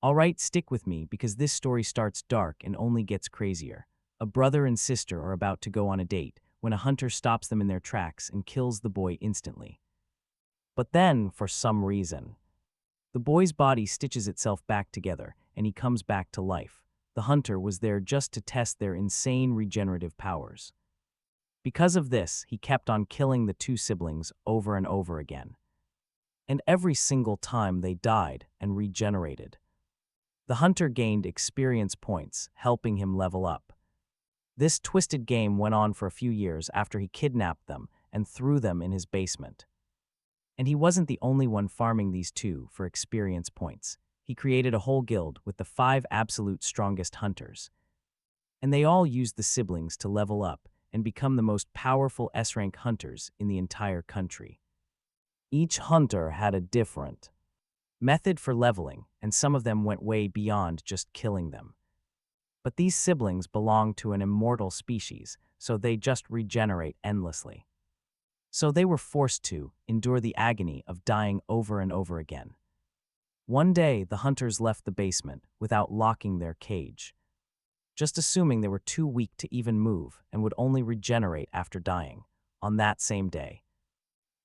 Alright, stick with me because this story starts dark and only gets crazier. A brother and sister are about to go on a date when a hunter stops them in their tracks and kills the boy instantly. But then, for some reason, the boy's body stitches itself back together and he comes back to life. The hunter was there just to test their insane regenerative powers. Because of this, he kept on killing the two siblings over and over again. And every single time they died and regenerated. The hunter gained experience points, helping him level up. This twisted game went on for a few years after he kidnapped them and threw them in his basement. And he wasn't the only one farming these two for experience points. He created a whole guild with the 5 absolute strongest hunters. And they all used the siblings to level up and become the most powerful S-rank hunters in the entire country. Each hunter had a different method for leveling, and some of them went way beyond just killing them. But these siblings belong to an immortal species, so they just regenerate endlessly. So they were forced to endure the agony of dying over and over again. One day, the hunters left the basement without locking their cage, just assuming they were too weak to even move and would only regenerate after dying. On that same day,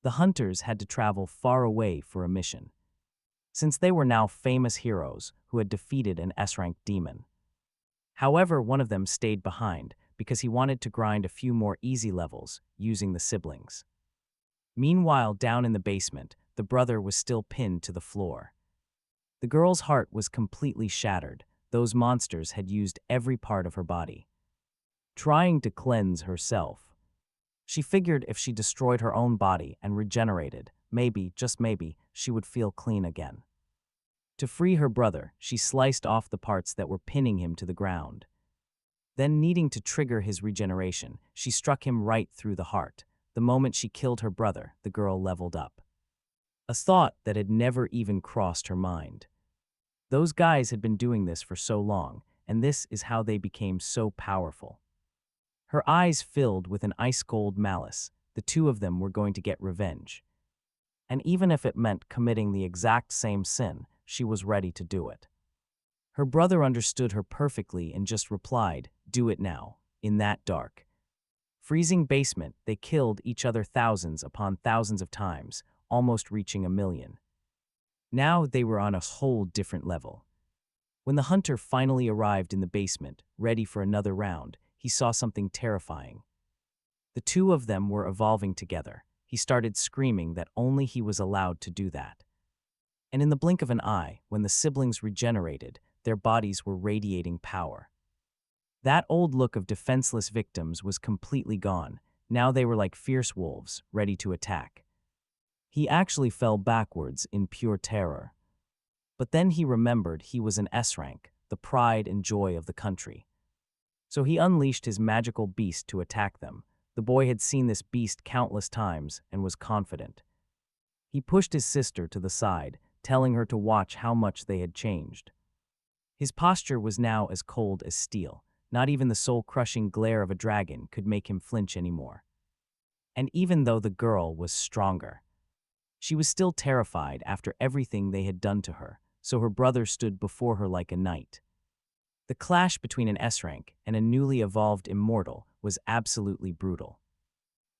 the hunters had to travel far away for a mission, since they were now famous heroes who had defeated an S-rank demon. However, one of them stayed behind because he wanted to grind a few more easy levels using the siblings. Meanwhile, down in the basement, the brother was still pinned to the floor. The girl's heart was completely shattered. Those monsters had used every part of her body, trying to cleanse herself. She figured if she destroyed her own body and regenerated, maybe, just maybe, she would feel clean again. To free her brother, she sliced off the parts that were pinning him to the ground. Then, needing to trigger his regeneration, she struck him right through the heart. The moment she killed her brother, the girl leveled up. A thought that had never even crossed her mind. Those guys had been doing this for so long, and this is how they became so powerful. Her eyes filled with an ice-cold malice. The two of them were going to get revenge. And even if it meant committing the exact same sin, she was ready to do it. Her brother understood her perfectly and just replied, "Do it now." In that dark, freezing basement, they killed each other thousands upon thousands of times, almost reaching 1,000,000. Now they were on a whole different level. When the hunter finally arrived in the basement, ready for another round, he saw something terrifying. The two of them were evolving together. He started screaming that only he was allowed to do that. And in the blink of an eye, when the siblings regenerated, their bodies were radiating power. That old look of defenseless victims was completely gone. Now they were like fierce wolves, ready to attack. He actually fell backwards in pure terror. But then he remembered he was an S-rank, the pride and joy of the country. So he unleashed his magical beast to attack them. The boy had seen this beast countless times and was confident. He pushed his sister to the side, telling her to watch how much they had changed. His posture was now as cold as steel. Not even the soul-crushing glare of a dragon could make him flinch anymore. And even though the girl was stronger, she was still terrified after everything they had done to her, so her brother stood before her like a knight. The clash between an S-rank and a newly evolved immortal was absolutely brutal.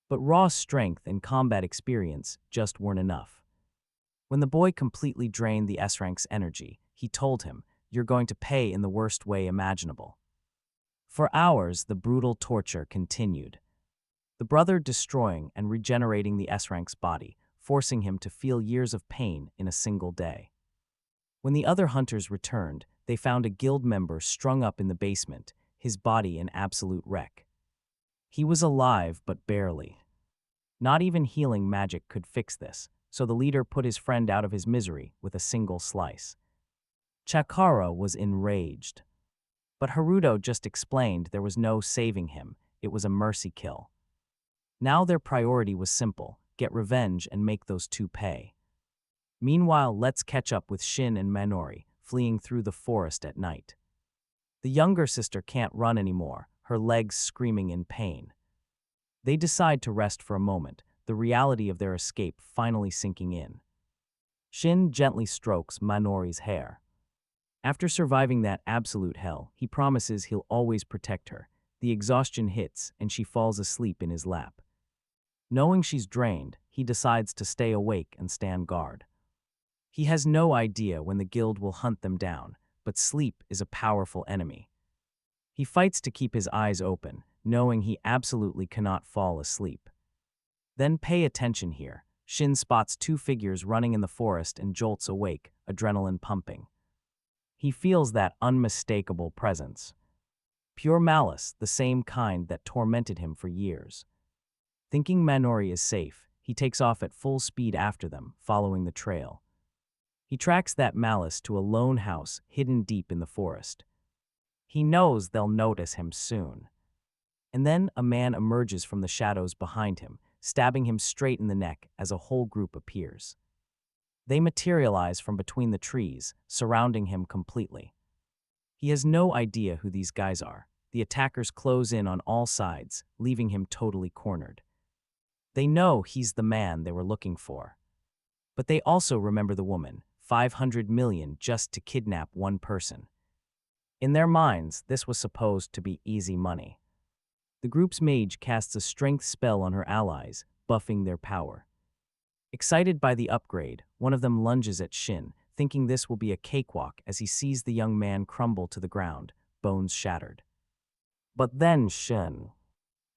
But raw strength and combat experience just weren't enough. When the boy completely drained the S-rank's energy, he told him, "You're going to pay in the worst way imaginable." For hours, the brutal torture continued. The brother destroying and regenerating the S-rank's body, forcing him to feel years of pain in a single day. When the other hunters returned, they found a guild member strung up in the basement, his body an absolute wreck. He was alive, but barely. Not even healing magic could fix this, so the leader put his friend out of his misery with a single slice. Chikara was enraged. But Haruto just explained there was no saving him, it was a mercy kill. Now their priority was simple, get revenge and make those two pay. Meanwhile, let's catch up with Shin and Minori, fleeing through the forest at night. The younger sister can't run anymore, her legs screaming in pain. They decide to rest for a moment, the reality of their escape finally sinking in. Shin gently strokes Minori's hair. After surviving that absolute hell, he promises he'll always protect her. The exhaustion hits, and she falls asleep in his lap. Knowing she's drained, he decides to stay awake and stand guard. He has no idea when the guild will hunt them down, but sleep is a powerful enemy. He fights to keep his eyes open, knowing he absolutely cannot fall asleep. Then pay attention here. Shin spots two figures running in the forest and jolts awake, adrenaline pumping. He feels that unmistakable presence. Pure malice, the same kind that tormented him for years. Thinking Minori is safe, he takes off at full speed after them, following the trail. He tracks that malice to a lone house hidden deep in the forest. He knows they'll notice him soon. And then a man emerges from the shadows behind him, stabbing him straight in the neck as a whole group appears. They materialize from between the trees, surrounding him completely. He has no idea who these guys are. The attackers close in on all sides, leaving him totally cornered. They know he's the man they were looking for. But they also remember the woman, 500 million just to kidnap one person. In their minds, this was supposed to be easy money. The group's mage casts a strength spell on her allies, buffing their power. Excited by the upgrade, one of them lunges at Shin, thinking this will be a cakewalk as he sees the young man crumble to the ground, bones shattered. But then Shin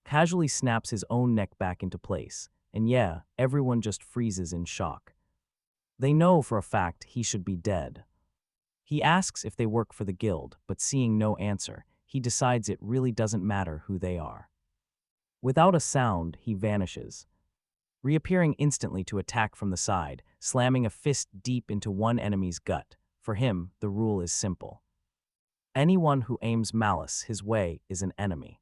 casually snaps his own neck back into place, and yeah, everyone just freezes in shock. They know for a fact he should be dead. He asks if they work for the guild, but seeing no answer, he decides it really doesn't matter who they are. Without a sound, he vanishes, reappearing instantly to attack from the side, slamming a fist deep into one enemy's gut. For him, the rule is simple. Anyone who aims malice his way is an enemy.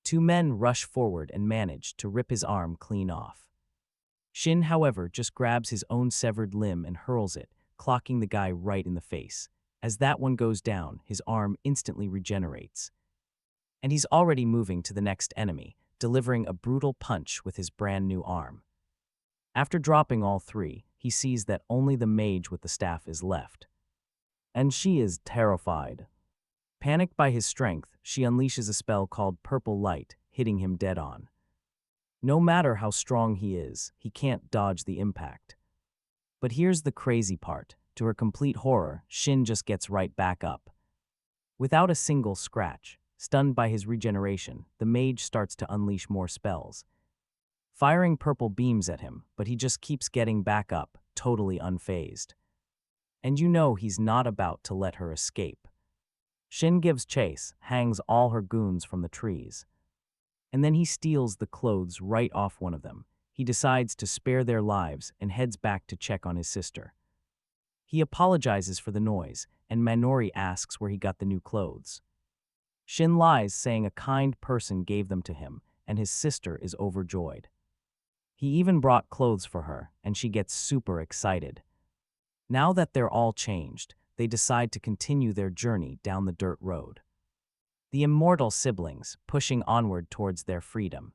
Two men rush forward and manage to rip his arm clean off. Shin, however, just grabs his own severed limb and hurls it, clocking the guy right in the face. As that one goes down, his arm instantly regenerates. And he's already moving to the next enemy, delivering a brutal punch with his brand new arm. After dropping all three, he sees that only the mage with the staff is left. And she is terrified. Panicked by his strength, she unleashes a spell called Purple Light, hitting him dead on. No matter how strong he is, he can't dodge the impact. But here's the crazy part. To her complete horror, Shin just gets right back up. Without a single scratch, stunned by his regeneration, the mage starts to unleash more spells, firing purple beams at him, but he just keeps getting back up, totally unfazed. And you know he's not about to let her escape. Shin gives chase, hangs all her goons from the trees. And then he steals the clothes right off one of them. He decides to spare their lives and heads back to check on his sister. He apologizes for the noise, and Minori asks where he got the new clothes. Shin lies, saying a kind person gave them to him, and his sister is overjoyed. He even brought clothes for her, and she gets super excited. Now that they're all changed, they decide to continue their journey down the dirt road. The Immortal siblings, pushing onward towards their freedom.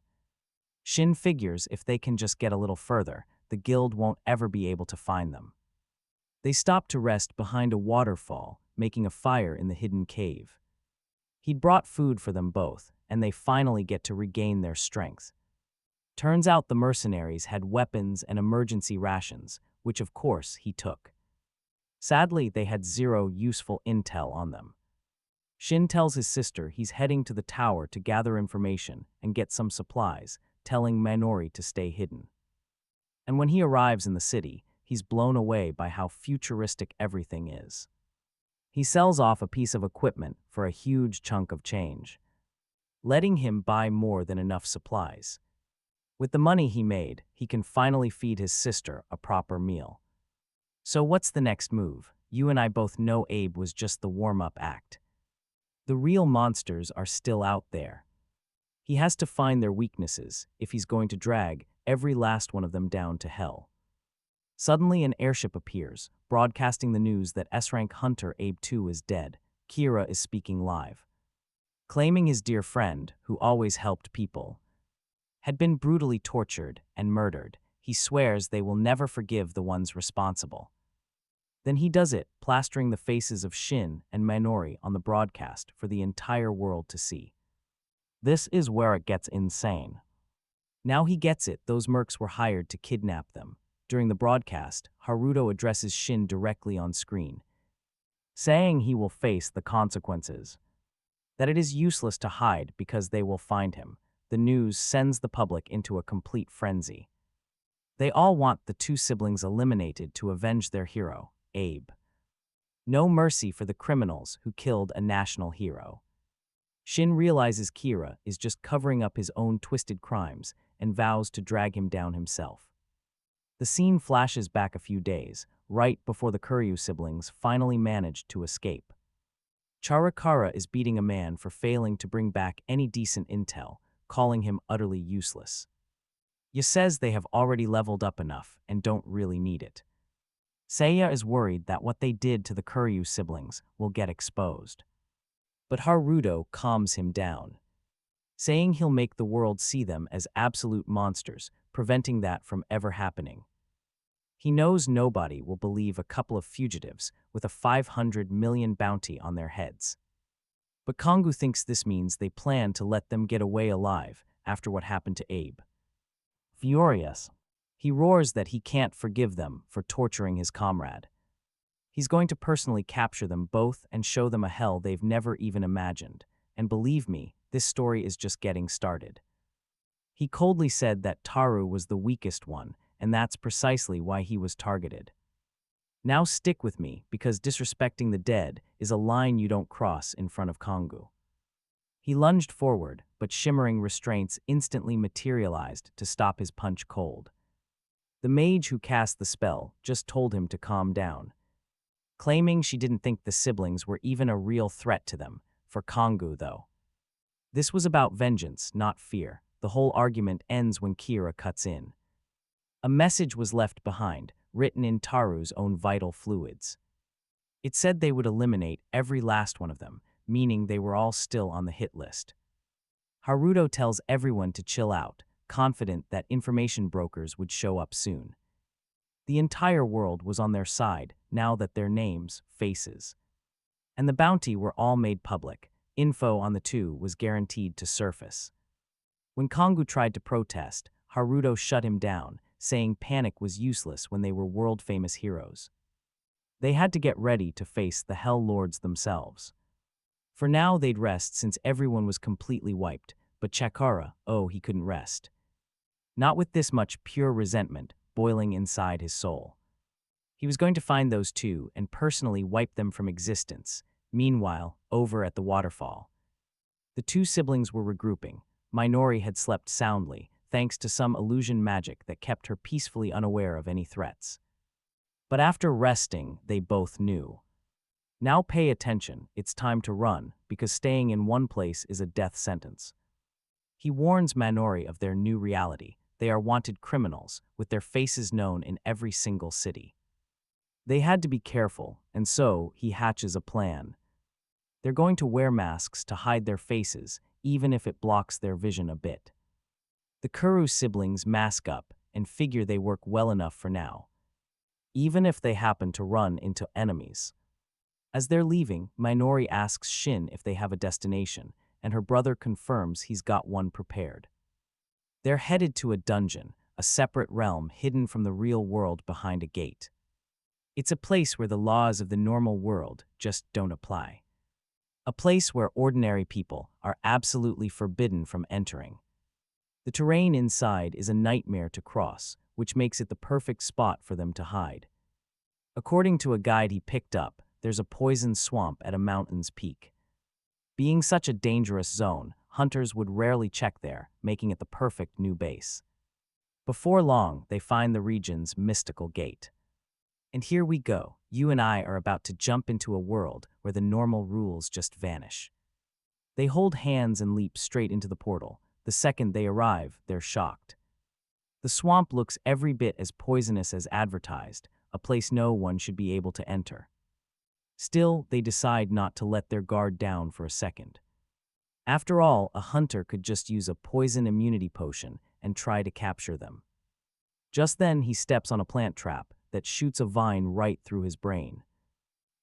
Shin figures if they can just get a little further, the guild won't ever be able to find them. They stop to rest behind a waterfall, making a fire in the hidden cave. He'd brought food for them both, and they finally get to regain their strength. Turns out the mercenaries had weapons and emergency rations, which of course he took. Sadly, they had zero useful intel on them. Shin tells his sister he's heading to the tower to gather information and get some supplies, telling Minori to stay hidden. And when he arrives in the city, he's blown away by how futuristic everything is. He sells off a piece of equipment for a huge chunk of change, letting him buy more than enough supplies. With the money he made, he can finally feed his sister a proper meal. So what's the next move? You and I both know Abe was just the warm-up act. The real monsters are still out there. He has to find their weaknesses if he's going to drag every last one of them down to hell. Suddenly an airship appears, broadcasting the news that S-rank hunter Abe 2 is dead. Kira is speaking live, claiming his dear friend, who always helped people, had been brutally tortured and murdered. He swears they will never forgive the ones responsible. Then he does it, plastering the faces of Shin and Minori on the broadcast for the entire world to see. This is where it gets insane. Now he gets it, those mercs were hired to kidnap them. During the broadcast, Haruto addresses Shin directly on screen, saying he will face the consequences, that it is useless to hide because they will find him. The news sends the public into a complete frenzy. They all want the two siblings eliminated to avenge their hero, Abe. No mercy for the criminals who killed a national hero. Shin realizes Kira is just covering up his own twisted crimes and vows to drag him down himself. The scene flashes back a few days, right before the Kuryu siblings finally managed to escape. Charikara is beating a man for failing to bring back any decent intel, calling him utterly useless. He says they have already leveled up enough and don't really need it. Seiya is worried that what they did to the Kuryu siblings will get exposed. But Haruto calms him down, saying he'll make the world see them as absolute monsters, preventing that from ever happening. He knows nobody will believe a couple of fugitives with a 500 million bounty on their heads. But Kongu thinks this means they plan to let them get away alive after what happened to Abe. Furious, he roars that he can't forgive them for torturing his comrade. He's going to personally capture them both and show them a hell they've never even imagined. And believe me, this story is just getting started. He coldly said that Taru was the weakest one, and that's precisely why he was targeted. Now stick with me, because disrespecting the dead is a line you don't cross in front of Kongu. He lunged forward, but shimmering restraints instantly materialized to stop his punch cold. The mage who cast the spell just told him to calm down, claiming she didn't think the siblings were even a real threat to them. For Kongu, though, this was about vengeance, not fear. The whole argument ends when Kira cuts in. A message was left behind, written in Taru's own vital fluids. It said they would eliminate every last one of them, meaning they were all still on the hit list. Haruto tells everyone to chill out, confident that information brokers would show up soon. The entire world was on their side now that their names, faces, and the bounty were all made public. Info on the two was guaranteed to surface. When Kongu tried to protest, Haruto shut him down, saying panic was useless when they were world-famous heroes. They had to get ready to face the Hell Lords themselves. For now they'd rest since everyone was completely wiped, but Chikara, oh, he couldn't rest. Not with this much pure resentment boiling inside his soul. He was going to find those two and personally wipe them from existence. Meanwhile, over at the waterfall, the two siblings were regrouping. Minori had slept soundly, thanks to some illusion magic that kept her peacefully unaware of any threats. But after resting, they both knew. Now pay attention, it's time to run, because staying in one place is a death sentence. He warns Minori of their new reality. They are wanted criminals, with their faces known in every single city. They had to be careful, and so he hatches a plan. They're going to wear masks to hide their faces, even if it blocks their vision a bit. The Kuru siblings mask up and figure they work well enough for now, even if they happen to run into enemies. As they're leaving, Minori asks Shin if they have a destination, and her brother confirms he's got one prepared. They're headed to a dungeon, a separate realm hidden from the real world behind a gate. It's a place where the laws of the normal world just don't apply. A place where ordinary people are absolutely forbidden from entering. The terrain inside is a nightmare to cross, which makes it the perfect spot for them to hide. According to a guide he picked up, there's a poison swamp at a mountain's peak. Being such a dangerous zone, hunters would rarely check there, making it the perfect new base. Before long, they find the region's mystical gate. And here we go. You and I are about to jump into a world where the normal rules just vanish. They hold hands and leap straight into the portal. The second they arrive, they're shocked. The swamp looks every bit as poisonous as advertised, a place no one should be able to enter. Still, they decide not to let their guard down for a second. After all, a hunter could just use a poison immunity potion and try to capture them. Just then, he steps on a plant trap, that shoots a vine right through his brain.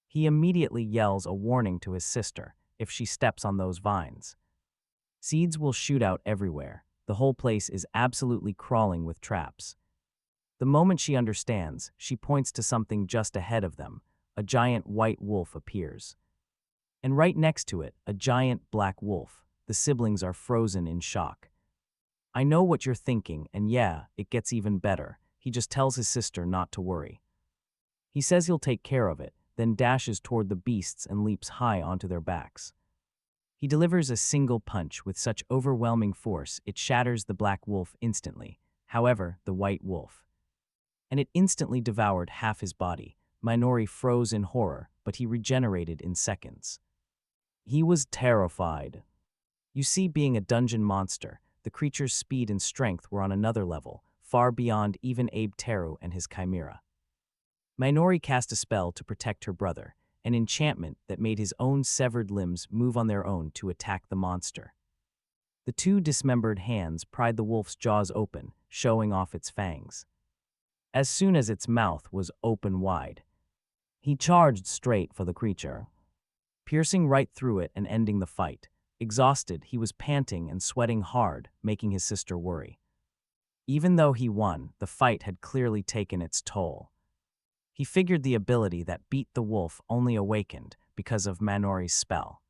He immediately yells a warning to his sister if she steps on those vines. Seeds will shoot out everywhere. The whole place is absolutely crawling with traps. The moment she understands, she points to something just ahead of them. A giant white wolf appears. And right next to it, a giant black wolf. The siblings are frozen in shock. I know what you're thinking, and yeah, it gets even better. He just tells his sister not to worry. He says he'll take care of it, then dashes toward the beasts and leaps high onto their backs. He delivers a single punch with such overwhelming force it shatters the black wolf instantly, however, the white wolf. And it instantly devoured half his body. Minori froze in horror, but he regenerated in seconds. He was terrified. You see, being a dungeon monster, the creature's speed and strength were on another level, far beyond even Abe Teru and his chimera. Minori cast a spell to protect her brother, an enchantment that made his own severed limbs move on their own to attack the monster. The two dismembered hands pried the wolf's jaws open, showing off its fangs. As soon as its mouth was open wide, he charged straight for the creature, piercing right through it and ending the fight. Exhausted, he was panting and sweating hard, making his sister worry. Even though he won, the fight had clearly taken its toll. He figured the ability that beat the wolf only awakened because of Minori's spell.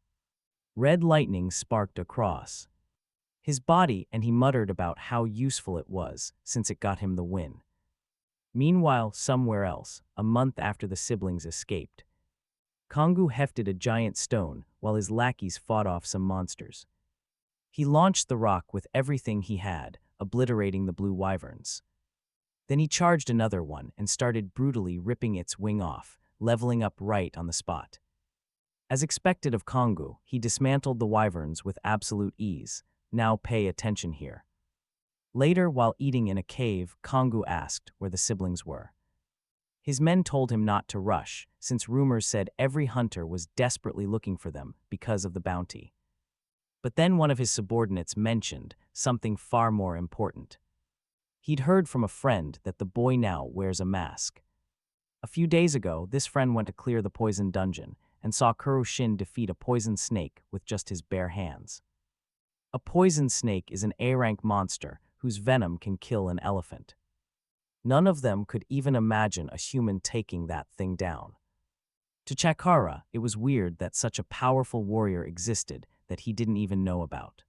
Red lightning sparked across his body, and he muttered about how useful it was since it got him the win. Meanwhile, somewhere else, a month after the siblings escaped, Kongu hefted a giant stone while his lackeys fought off some monsters. He launched the rock with everything he had, obliterating the blue wyverns. Then he charged another one and started brutally ripping its wing off, leveling up right on the spot. As expected of Kongu, he dismantled the wyverns with absolute ease. Now pay attention here. Later, while eating in a cave, Kongu asked where the siblings were. His men told him not to rush, since rumors said every hunter was desperately looking for them because of the bounty. But then one of his subordinates mentioned something far more important. He'd heard from a friend that the boy now wears a mask. A few days ago, this friend went to clear the poison dungeon and saw Kuroshin defeat a poison snake with just his bare hands. A poison snake is an A-rank monster whose venom can kill an elephant. None of them could even imagine a human taking that thing down. To Chikara, it was weird that such a powerful warrior existed that he didn't even know about.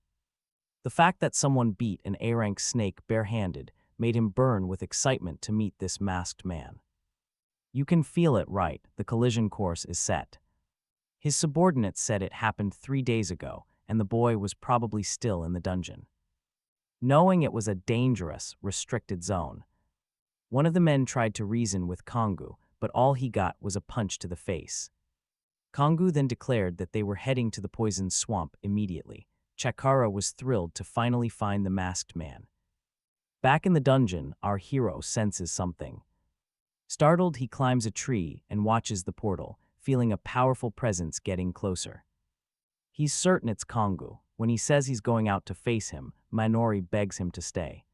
The fact that someone beat an A-rank snake barehanded made him burn with excitement to meet this masked man. You can feel it, right? The collision course is set. His subordinates said it happened 3 days ago, and the boy was probably still in the dungeon. Knowing it was a dangerous, restricted zone, one of the men tried to reason with Kongu, but all he got was a punch to the face. Kongu then declared that they were heading to the poison swamp immediately. Chikara was thrilled to finally find the masked man. Back in the dungeon, our hero senses something. Startled, he climbs a tree and watches the portal, feeling a powerful presence getting closer. He's certain it's Kongu. When he says he's going out to face him, Minori begs him to stay.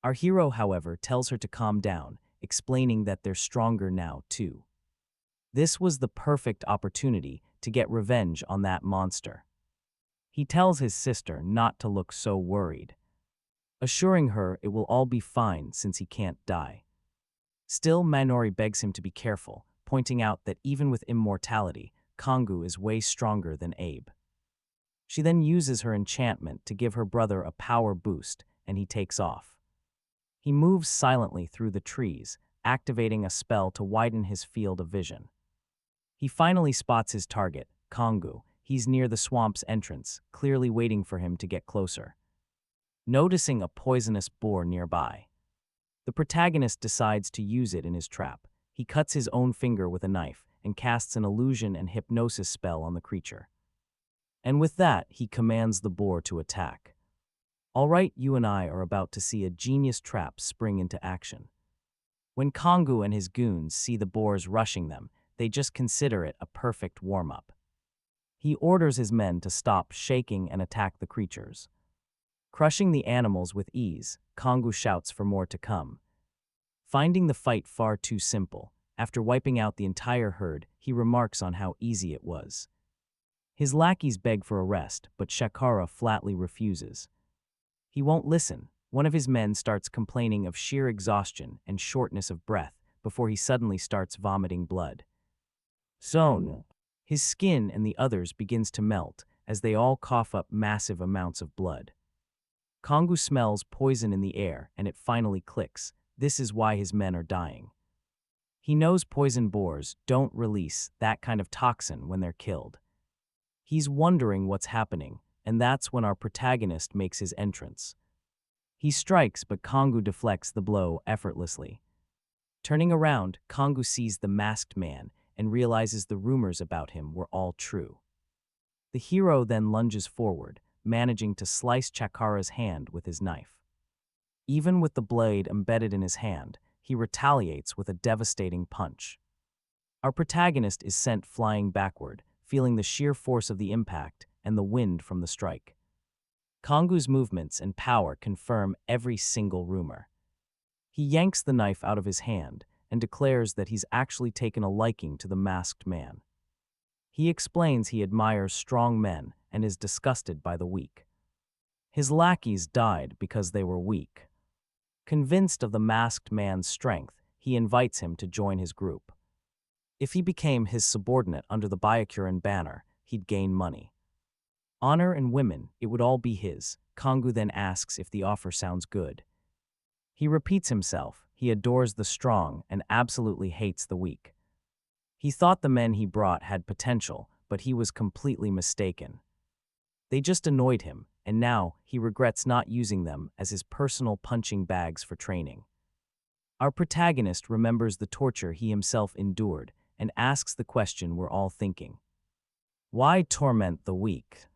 Our hero, however, tells her to calm down, explaining that they're stronger now, too. This was the perfect opportunity to get revenge on that monster. He tells his sister not to look so worried, assuring her it will all be fine since he can't die. Still, Minori begs him to be careful, pointing out that even with immortality, Kongu is way stronger than Abe. She then uses her enchantment to give her brother a power boost, and he takes off. He moves silently through the trees, activating a spell to widen his field of vision. He finally spots his target, Kongu. He's near the swamp's entrance, clearly waiting for him to get closer. Noticing a poisonous boar nearby, the protagonist decides to use it in his trap. He cuts his own finger with a knife and casts an illusion and hypnosis spell on the creature. And with that, he commands the boar to attack. All right, you and I are about to see a genius trap spring into action. When Kongu and his goons see the boars rushing them, they just consider it a perfect warm-up. He orders his men to stop shaking and attack the creatures. Crushing the animals with ease, Kongu shouts for more to come. Finding the fight far too simple, after wiping out the entire herd, he remarks on how easy it was. His lackeys beg for a rest, but Shakara flatly refuses. He won't listen. One of his men starts complaining of sheer exhaustion and shortness of breath before he suddenly starts vomiting blood. Soon, his skin and the others begins to melt as they all cough up massive amounts of blood. Kongu smells poison in the air and it finally clicks. This is why his men are dying. He knows poison boars don't release that kind of toxin when they're killed. He's wondering what's happening, and that's when our protagonist makes his entrance. He strikes, but Kongu deflects the blow effortlessly. Turning around, Kongu sees the masked man and realizes the rumors about him were all true. The hero then lunges forward, managing to slice Chakara's hand with his knife. Even with the blade embedded in his hand, he retaliates with a devastating punch. Our protagonist is sent flying backward, feeling the sheer force of the impact and the wind from the strike. Kongu's movements and power confirm every single rumor. He yanks the knife out of his hand and declares that he's actually taken a liking to the masked man. He explains he admires strong men and is disgusted by the weak. His lackeys died because they were weak. Convinced of the masked man's strength, he invites him to join his group. If he became his subordinate under the Byakuran banner, he'd gain money. Honor and women, it would all be his. Kongu then asks if the offer sounds good. He repeats himself, he adores the strong and absolutely hates the weak. He thought the men he brought had potential, but he was completely mistaken. They just annoyed him, and now he regrets not using them as his personal punching bags for training. Our protagonist remembers the torture he himself endured and asks the question we're all thinking. Why torment the weak?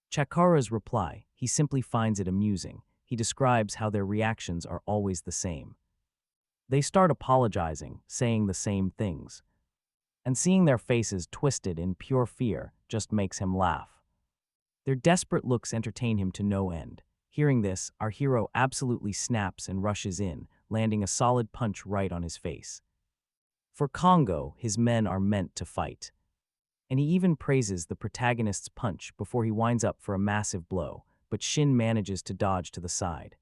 Chakara's reply, he simply finds it amusing. He describes how their reactions are always the same. They start apologizing, saying the same things. And seeing their faces twisted in pure fear just makes him laugh. Their desperate looks entertain him to no end. Hearing this, our hero absolutely snaps and rushes in, landing a solid punch right on his face. For Kongo, his men are meant to fight. And he even praises the protagonist's punch before he winds up for a massive blow, but Shin manages to dodge to the side.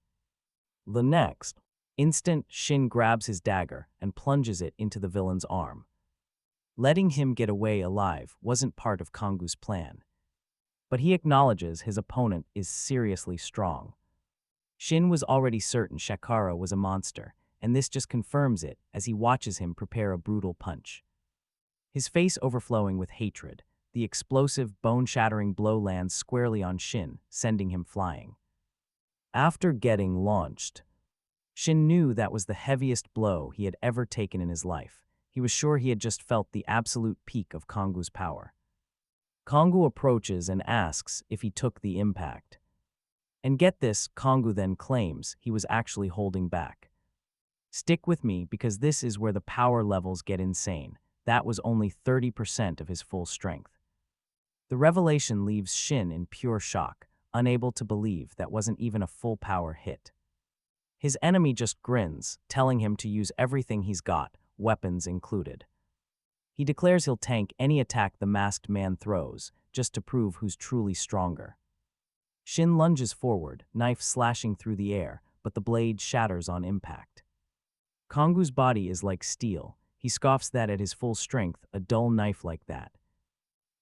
The next instant, Shin grabs his dagger and plunges it into the villain's arm. Letting him get away alive wasn't part of Kongu's plan. But he acknowledges his opponent is seriously strong. Shin was already certain Shakara was a monster, and this just confirms it as he watches him prepare a brutal punch. His face overflowing with hatred, the explosive, bone-shattering blow lands squarely on Shin, sending him flying. After getting launched, Shin knew that was the heaviest blow he had ever taken in his life. He was sure he had just felt the absolute peak of Kongu's power. Kongu approaches and asks if he took the impact. And get this, Kongu then claims he was actually holding back. Stick with me because this is where the power levels get insane. That was only 30% of his full strength. The revelation leaves Shin in pure shock, unable to believe that wasn't even a full power hit. His enemy just grins, telling him to use everything he's got, weapons included. He declares he'll tank any attack the masked man throws, just to prove who's truly stronger. Shin lunges forward, knife slashing through the air, but the blade shatters on impact. Kongu's body is like steel. He scoffs that at his full strength, a dull knife like that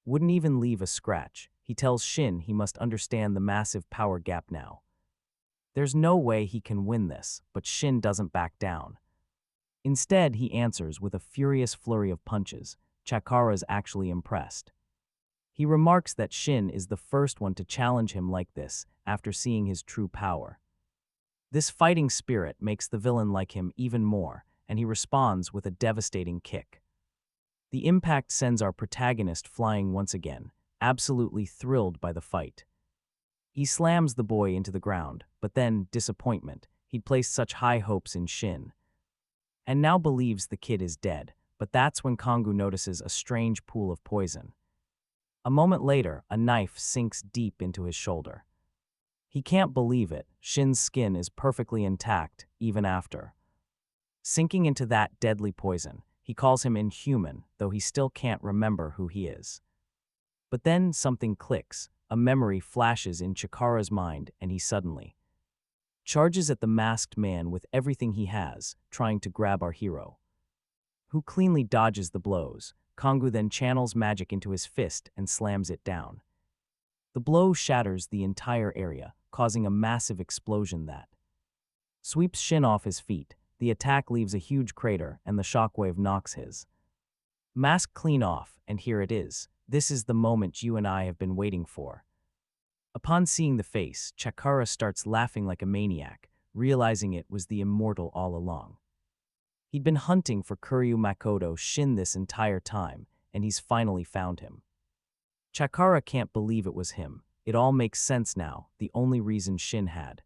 wouldn't even leave a scratch. He tells Shin he must understand the massive power gap now. There's no way he can win this, but Shin doesn't back down. Instead, he answers with a furious flurry of punches. Chakara's actually impressed. He remarks that Shin is the first one to challenge him like this after seeing his true power. This fighting spirit makes the villain like him even more, and he responds with a devastating kick. The impact sends our protagonist flying once again, absolutely thrilled by the fight. He slams the boy into the ground, but then, disappointment, he'd placed such high hopes in Shin. And now believes the kid is dead, but that's when Kongu notices a strange pool of poison. A moment later, a knife sinks deep into his shoulder. He can't believe it. Shin's skin is perfectly intact, even after. sinking into that deadly poison. He calls him inhuman, though he still can't remember who he is. But then something clicks. A memory flashes in Chikara's mind, and he suddenly charges at the masked man with everything he has, trying to grab our hero, who cleanly dodges the blows. Kongu then channels magic into his fist and slams it down. The blow shatters the entire area, causing a massive explosion that sweeps Shin off his feet. The attack leaves a huge crater, and the shockwave knocks his mask clean off, and here it is. This is the moment you and I have been waiting for. Upon seeing the face, Chikara starts laughing like a maniac, realizing it was the Immortal all along. He'd been hunting for Kuryu Makoto Shin this entire time, and he's finally found him. Chikara can't believe it was him. It all makes sense now. The only reason Shin had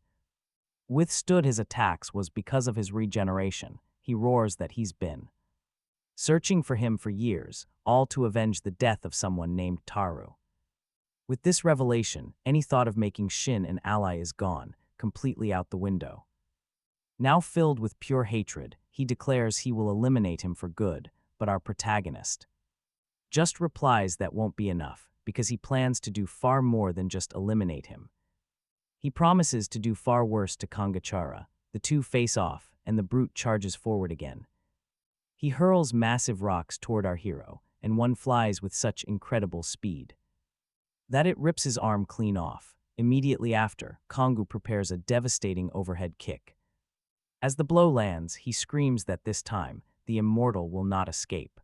withstood his attacks was because of his regeneration. He roars that he's been searching for him for years, all to avenge the death of someone named Taru. With this revelation, any thought of making Shin an ally is gone, completely out the window. Now filled with pure hatred, he declares he will eliminate him for good, but our protagonist just replies that won't be enough, because he plans to do far more than just eliminate him. He promises to do far worse to Kangachara. The two face off, and the brute charges forward again. He hurls massive rocks toward our hero, and one flies with such incredible speed that it rips his arm clean off. Immediately after, Kongu prepares a devastating overhead kick. As the blow lands, he screams that this time, the Immortal will not escape.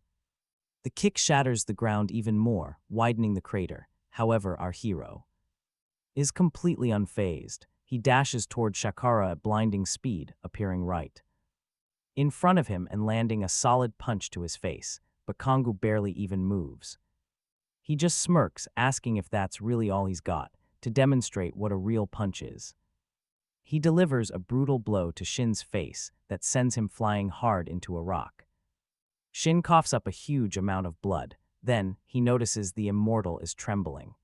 The kick shatters the ground even more, widening the crater. However, our hero is completely unfazed. He dashes toward Chikara at blinding speed, appearing right in front of him and landing a solid punch to his face, but Kongu barely even moves. He just smirks, asking if that's really all he's got, to demonstrate what a real punch is. He delivers a brutal blow to Shin's face that sends him flying hard into a rock. Shin coughs up a huge amount of blood. Then, he notices the Immortal is trembling.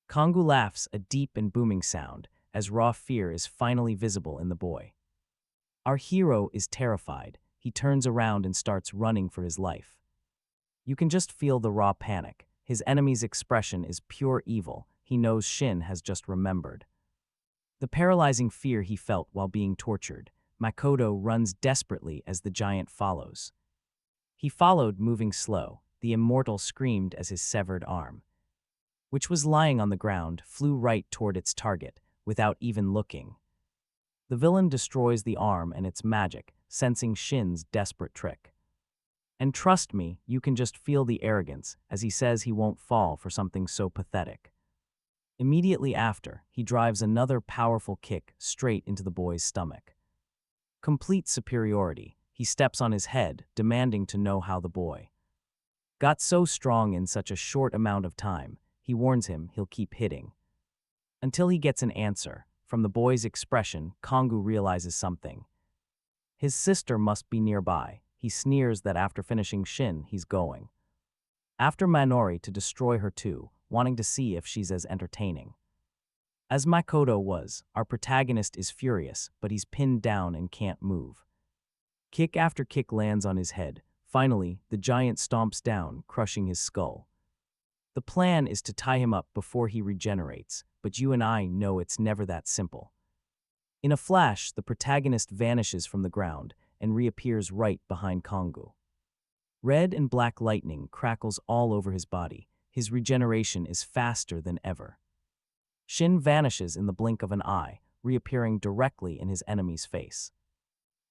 Kongu laughs, a deep and booming sound, as raw fear is finally visible in the boy. Our hero is terrified. He turns around and starts running for his life. You can just feel the raw panic. His enemy's expression is pure evil. He knows Shin has just remembered the paralyzing fear he felt while being tortured. Makoto runs desperately as the giant follows. He followed, moving slow. The Immortal screamed as his severed arm, which was lying on the ground, flew right toward its target, without even looking. The villain destroys the arm and its magic, sensing Shin's desperate trick. And trust me, you can just feel the arrogance as he says he won't fall for something so pathetic. Immediately after, he drives another powerful kick straight into the boy's stomach. Complete superiority. He steps on his head, demanding to know how the boy got so strong in such a short amount of time. He warns him he'll keep hitting until he gets an answer. From the boy's expression, Kongu realizes something. His sister must be nearby. He sneers that after finishing Shin, he's going after Minori to destroy her too, wanting to see if she's as entertaining as Makoto was. Our protagonist is furious, but he's pinned down and can't move. Kick after kick lands on his head. Finally, the giant stomps down, crushing his skull. The plan is to tie him up before he regenerates, but you and I know it's never that simple. In a flash, the protagonist vanishes from the ground and reappears right behind Kongu. Red and black lightning crackles all over his body. His regeneration is faster than ever. Shin vanishes in the blink of an eye, reappearing directly in his enemy's face.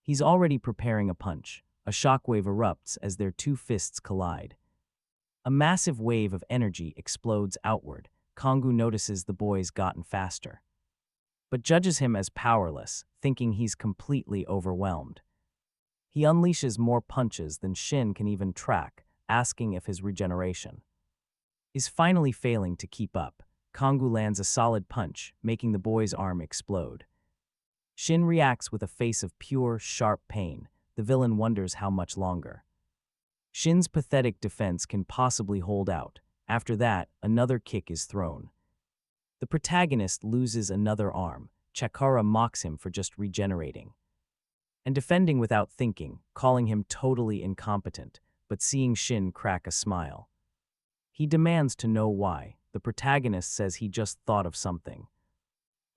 He's already preparing a punch. A shockwave erupts as their two fists collide. A massive wave of energy explodes outward. Kongu notices the boy's gotten faster, but judges him as powerless, thinking he's completely overwhelmed. He unleashes more punches than Shin can even track, asking if his regeneration is finally failing to keep up. Kongu lands a solid punch, making the boy's arm explode. Shin reacts with a face of pure, sharp pain. The villain wonders how much longer Shin's pathetic defense can possibly hold out. After that, another kick is thrown. The protagonist loses another arm. Chikara mocks him for just regenerating and defending without thinking, calling him totally incompetent, but seeing Shin crack a smile. He demands to know why. The protagonist says he just thought of something.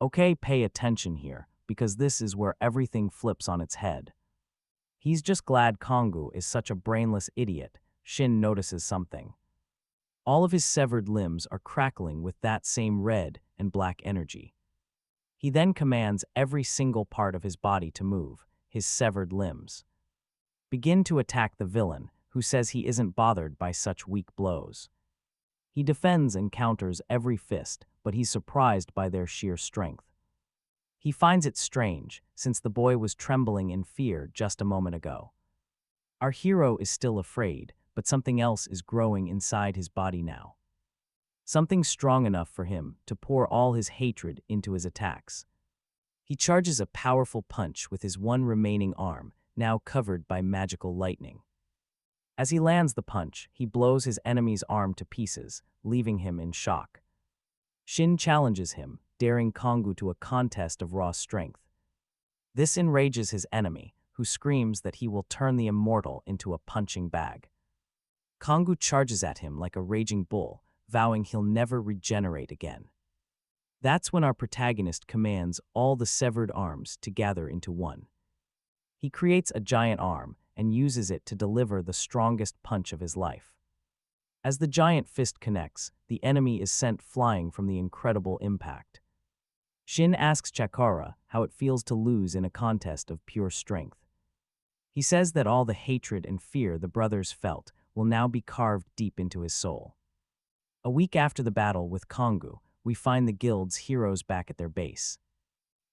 Okay, pay attention here, because this is where everything flips on its head. He's just glad Kongu is such a brainless idiot. Shin notices something. All of his severed limbs are crackling with that same red and black energy. He then commands every single part of his body to move, his severed limbs. Begin to attack the villain, who says he isn't bothered by such weak blows. He defends and counters every fist, but he's surprised by their sheer strength. He finds it strange, since the boy was trembling in fear just a moment ago. Our hero is still afraid, but something else is growing inside his body now. Something strong enough for him to pour all his hatred into his attacks. He charges a powerful punch with his one remaining arm, now covered by magical lightning. As he lands the punch, he blows his enemy's arm to pieces, leaving him in shock. Shin challenges him, daring Kongu to a contest of raw strength. This enrages his enemy, who screams that he will turn the immortal into a punching bag. Kongu charges at him like a raging bull, vowing he'll never regenerate again. That's when our protagonist commands all the severed arms to gather into one. He creates a giant arm and uses it to deliver the strongest punch of his life. As the giant fist connects, the enemy is sent flying from the incredible impact. Shin asks Chikara how it feels to lose in a contest of pure strength. He says that all the hatred and fear the brothers felt will now be carved deep into his soul. A week after the battle with Kongu, we find the guild's heroes back at their base.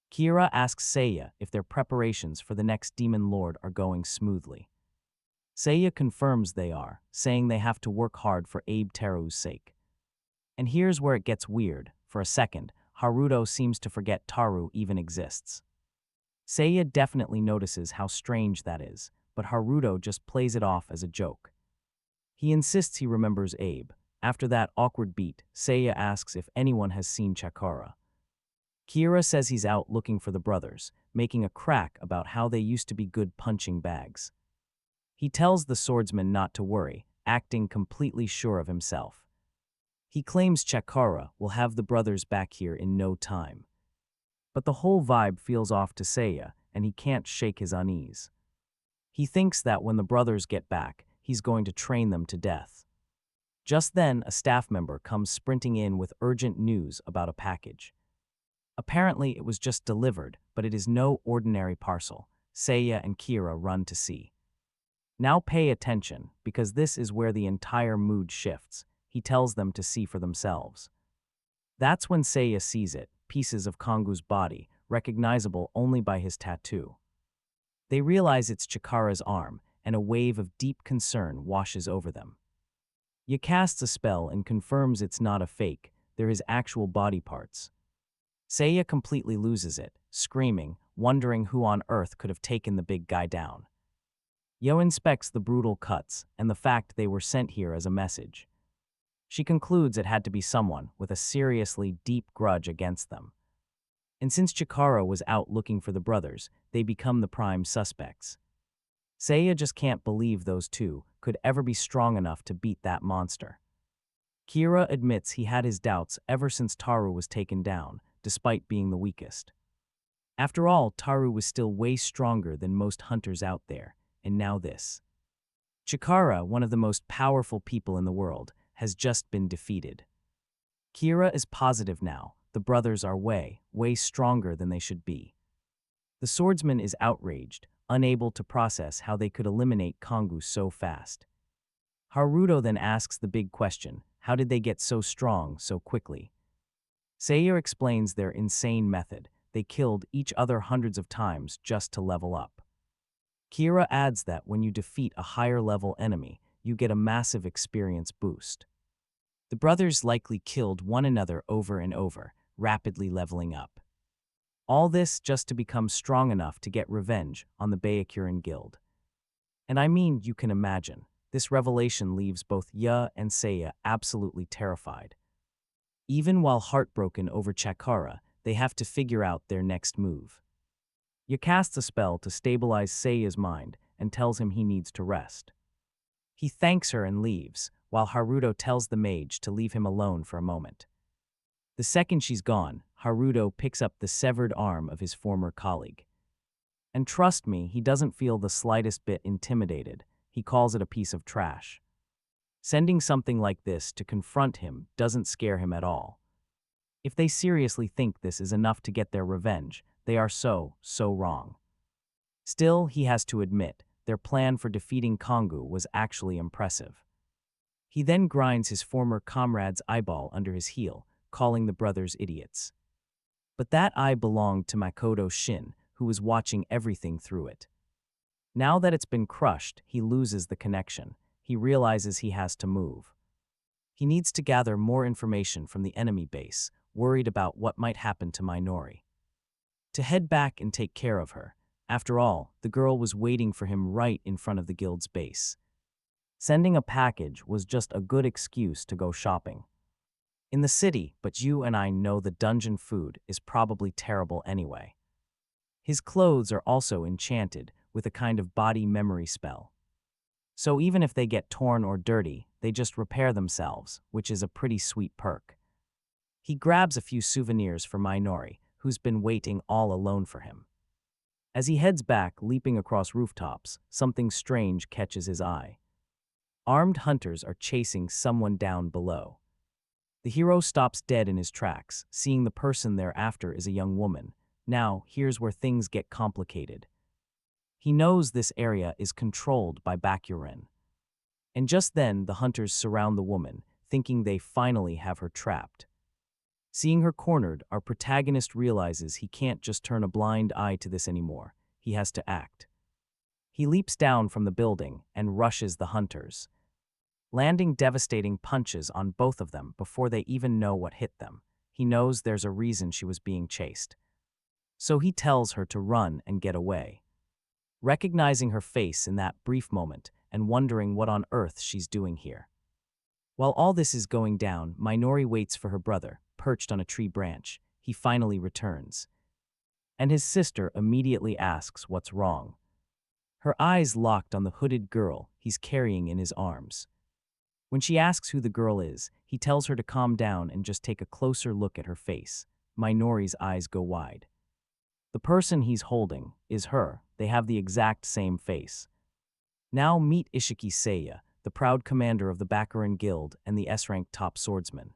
Kira asks Seiya if their preparations for the next demon lord are going smoothly. Seiya confirms they are, saying they have to work hard for Abe Teru's sake. And here's where it gets weird. For a second, Haruto seems to forget Taru even exists. Seiya definitely notices how strange that is, but Haruto just plays it off as a joke. He insists he remembers Abe. After that awkward beat, Seiya asks if anyone has seen Chikara. Kira says he's out looking for the brothers, making a crack about how they used to be good punching bags. He tells the swordsman not to worry, acting completely sure of himself. He claims Chikara will have the brothers back here in no time. But the whole vibe feels off to Seiya, and he can't shake his unease. He thinks that when the brothers get back, he's going to train them to death. Just then, a staff member comes sprinting in with urgent news about a package. Apparently, it was just delivered, but it is no ordinary parcel. Seiya and Kira run to see. Now pay attention, because this is where the entire mood shifts. He tells them to see for themselves. That's when Seiya sees it, pieces of Kongu's body, recognizable only by his tattoo. They realize it's Chikara's arm, and a wave of deep concern washes over them. He casts a spell and confirms it's not a fake, they're his actual body parts. Seiya completely loses it, screaming, wondering who on earth could have taken the big guy down. Yo inspects the brutal cuts and the fact they were sent here as a message. She concludes it had to be someone with a seriously deep grudge against them. And since Chikara was out looking for the brothers, they become the prime suspects. Seiya just can't believe those two could ever be strong enough to beat that monster. Kira admits he had his doubts ever since Taru was taken down, despite being the weakest. After all, Taru was still way stronger than most hunters out there, and now this. Chikara, one of the most powerful people in the world, has just been defeated. Kira is positive now, the brothers are way stronger than they should be. The swordsman is outraged, unable to process how they could eliminate Kongu so fast. Haruto then asks the big question, how did they get so strong so quickly? Seiya explains their insane method. They killed each other hundreds of times just to level up. Kira adds that when you defeat a higher-level enemy, you get a massive experience boost. The brothers likely killed one another over and over, rapidly leveling up. All this just to become strong enough to get revenge on the Byakuren Guild. And I mean, you can imagine, this revelation leaves both Ya and Seiya absolutely terrified. Even while heartbroken over Chikara, they have to figure out their next move. He casts a spell to stabilize Seiya's mind and tells him he needs to rest. He thanks her and leaves, while Haruto tells the mage to leave him alone for a moment. The second she's gone, Haruto picks up the severed arm of his former colleague. And trust me, he doesn't feel the slightest bit intimidated. He calls it a piece of trash. Sending something like this to confront him doesn't scare him at all. If they seriously think this is enough to get their revenge, they are so wrong. Still, he has to admit, their plan for defeating Kongu was actually impressive. He then grinds his former comrade's eyeball under his heel, calling the brothers idiots. But that eye belonged to Makoto Shin, who was watching everything through it. Now that it's been crushed, he loses the connection. He realizes he has to move. He needs to gather more information from the enemy base, worried about what might happen to Minori. To head back and take care of her. After all, the girl was waiting for him right in front of the guild's base. Sending a package was just a good excuse to go shopping. In the city, but you and I know the dungeon food is probably terrible anyway. His clothes are also enchanted with a kind of body memory spell. So even if they get torn or dirty, they just repair themselves, which is a pretty sweet perk. He grabs a few souvenirs for Minori, who's been waiting all alone for him. As he heads back, leaping across rooftops, something strange catches his eye. Armed hunters are chasing someone down below. The hero stops dead in his tracks, seeing the person they're after is a young woman. Now, here's where things get complicated. He knows this area is controlled by Bakurin. And just then, the hunters surround the woman, thinking they finally have her trapped. Seeing her cornered, our protagonist realizes he can't just turn a blind eye to this anymore. He has to act. He leaps down from the building and rushes the hunters, landing devastating punches on both of them before they even know what hit them. He knows there's a reason she was being chased. So he tells her to run and get away. Recognizing her face in that brief moment and wondering what on earth she's doing here. While all this is going down, Minori waits for her brother, perched on a tree branch. He finally returns. And his sister immediately asks what's wrong. Her eyes locked on the hooded girl he's carrying in his arms. When she asks who the girl is, he tells her to calm down and just take a closer look at her face. Minori's eyes go wide. The person he's holding is her. They have the exact same face. Now meet Ishiki Seiya, the proud commander of the Bakurin Guild and the S-rank top swordsman.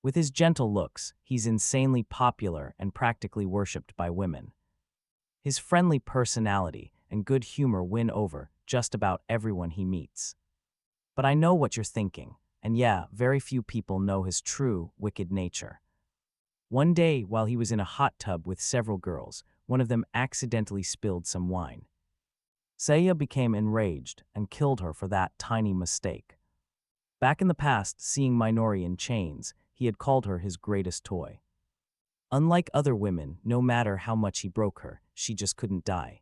With his gentle looks, he's insanely popular and practically worshipped by women. His friendly personality and good humor win over just about everyone he meets. But I know what you're thinking, and yeah, very few people know his true, wicked nature. One day, while he was in a hot tub with several girls, one of them accidentally spilled some wine. Seiya became enraged and killed her for that tiny mistake. Back in the past, seeing Minori in chains, he had called her his greatest toy. Unlike other women, no matter how much he broke her, she just couldn't die.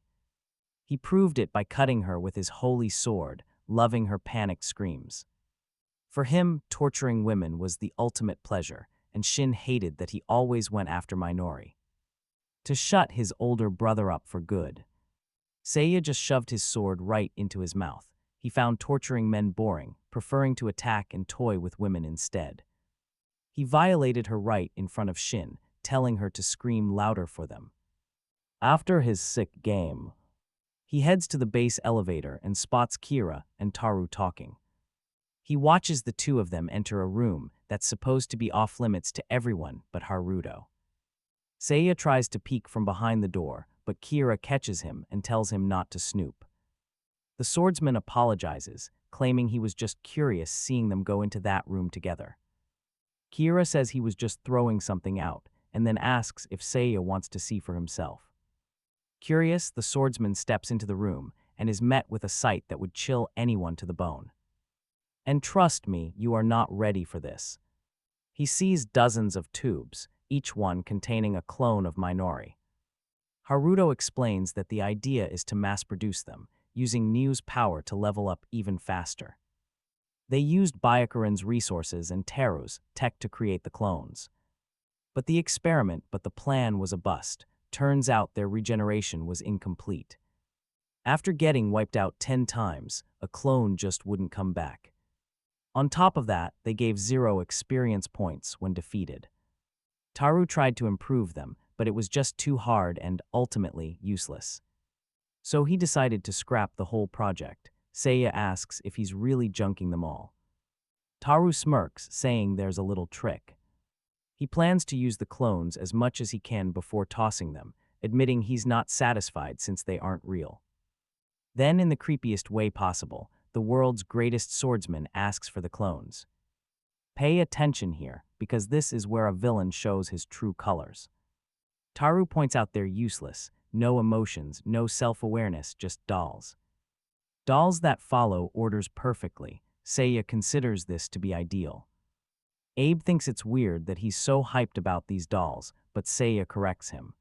He proved it by cutting her with his holy sword, loving her panicked screams. For him, torturing women was the ultimate pleasure, and Shin hated that he always went after Minori. To shut his older brother up for good, Seiya just shoved his sword right into his mouth. He found torturing men boring, preferring to attack and toy with women instead. He violated her right in front of Shin, telling her to scream louder for them. After his sick game, he heads to the base elevator and spots Kira and Taru talking. He watches the two of them enter a room that's supposed to be off-limits to everyone but Haruto. Seiya tries to peek from behind the door, but Kira catches him and tells him not to snoop. The swordsman apologizes, claiming he was just curious seeing them go into that room together. Kira says he was just throwing something out, and then asks if Seiya wants to see for himself. Curious, the swordsman steps into the room and is met with a sight that would chill anyone to the bone. And trust me, you are not ready for this. He sees dozens of tubes, each one containing a clone of Minori. Haruto explains that the idea is to mass-produce them, using New's power to level up even faster. They used Byakurin's resources and Teru's tech to create the clones. But the plan was a bust. turns out their regeneration was incomplete. After getting wiped out 10 times, a clone just wouldn't come back. On top of that, they gave 0 experience points when defeated. Taru tried to improve them, but it was just too hard and, ultimately, useless. So he decided to scrap the whole project. Seiya asks if he's really junking them all. Taru smirks, saying there's a little trick. He plans to use the clones as much as he can before tossing them, admitting he's not satisfied since they aren't real. Then, in the creepiest way possible, the world's greatest swordsman asks for the clones. Pay attention here, because this is where a villain shows his true colors. Taru points out they're useless, no emotions, no self-awareness, just dolls. Dolls that follow orders perfectly. Seiya considers this to be ideal. Abe thinks it's weird that he's so hyped about these dolls, but Seiya corrects him.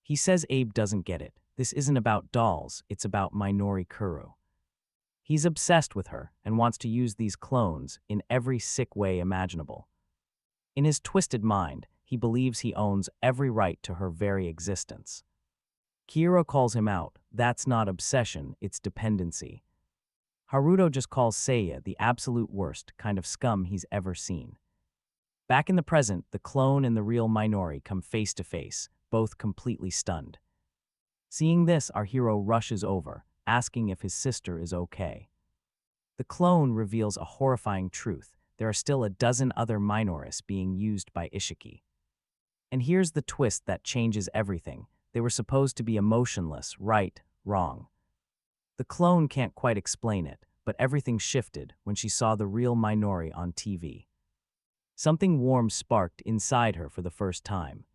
He says Abe doesn't get it. This isn't about dolls, it's about Minori Kuru. He's obsessed with her and wants to use these clones in every sick way imaginable. In his twisted mind, he believes he owns every right to her very existence. Kira calls him out. That's not obsession, it's dependency. Haruto just calls Seiya the absolute worst kind of scum he's ever seen. Back in the present, the clone and the real Minori come face to face, both completely stunned. Seeing this, our hero rushes over, asking if his sister is okay. The clone reveals a horrifying truth. There are still a dozen other Minoris being used by Ishiki. And here's the twist that changes everything. They were supposed to be emotionless, right, wrong. The clone can't quite explain it, but everything shifted when she saw the real Minori on TV. Something warm sparked inside her for the first time.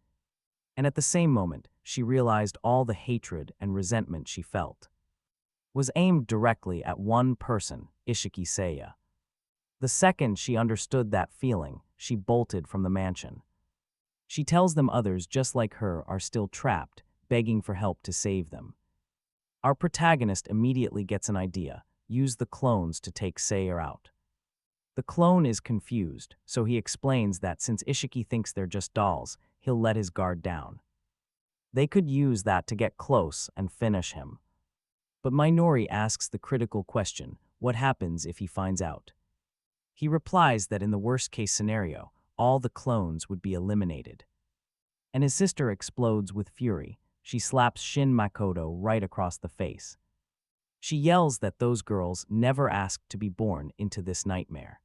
And at the same moment, she realized all the hatred and resentment she felt was aimed directly at one person, Ishiki Seiya. The second she understood that feeling, she bolted from the mansion. She tells them others just like her are still trapped, begging for help to save them. Our protagonist immediately gets an idea: use the clones to take Seiya out. The clone is confused, so he explains that since Ishiki thinks they're just dolls, he'll let his guard down. They could use that to get close and finish him. But Minori asks the critical question: what happens if he finds out? He replies that in the worst-case scenario, all the clones would be eliminated. And his sister explodes with fury. She slaps Shin Makoto right across the face. She yells that those girls never asked to be born into this nightmare.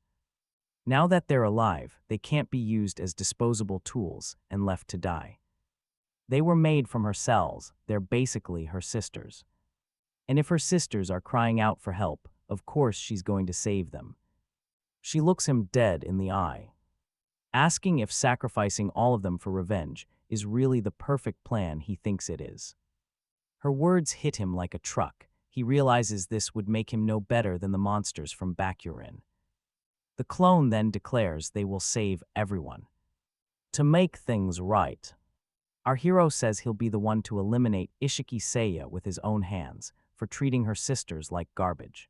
Now that they're alive, they can't be used as disposable tools and left to die. They were made from her cells. They're basically her sisters. And if her sisters are crying out for help, of course she's going to save them. She looks him dead in the eye, asking if sacrificing all of them for revenge is really the perfect plan he thinks it is. Her words hit him like a truck. He realizes this would make him no better than the monsters from Bakurin. The clone then declares they will save everyone. To make things right, our hero says he'll be the one to eliminate Ishiki Seiya with his own hands for treating her sisters like garbage.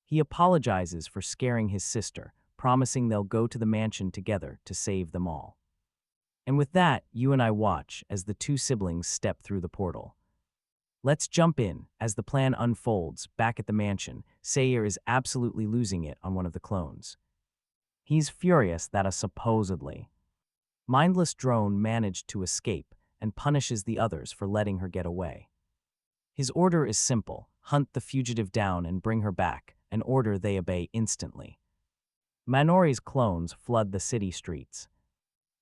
He apologizes for scaring his sister, promising they'll go to the mansion together to save them all. And with that, you and I watch as the two siblings step through the portal. Let's jump in. As the plan unfolds, back at the mansion, Seiya is absolutely losing it on one of the clones. He's furious that a supposedly mindless drone managed to escape and punishes the others for letting her get away. His order is simple: hunt the fugitive down and bring her back, an order they obey instantly. Minori's clones flood the city streets,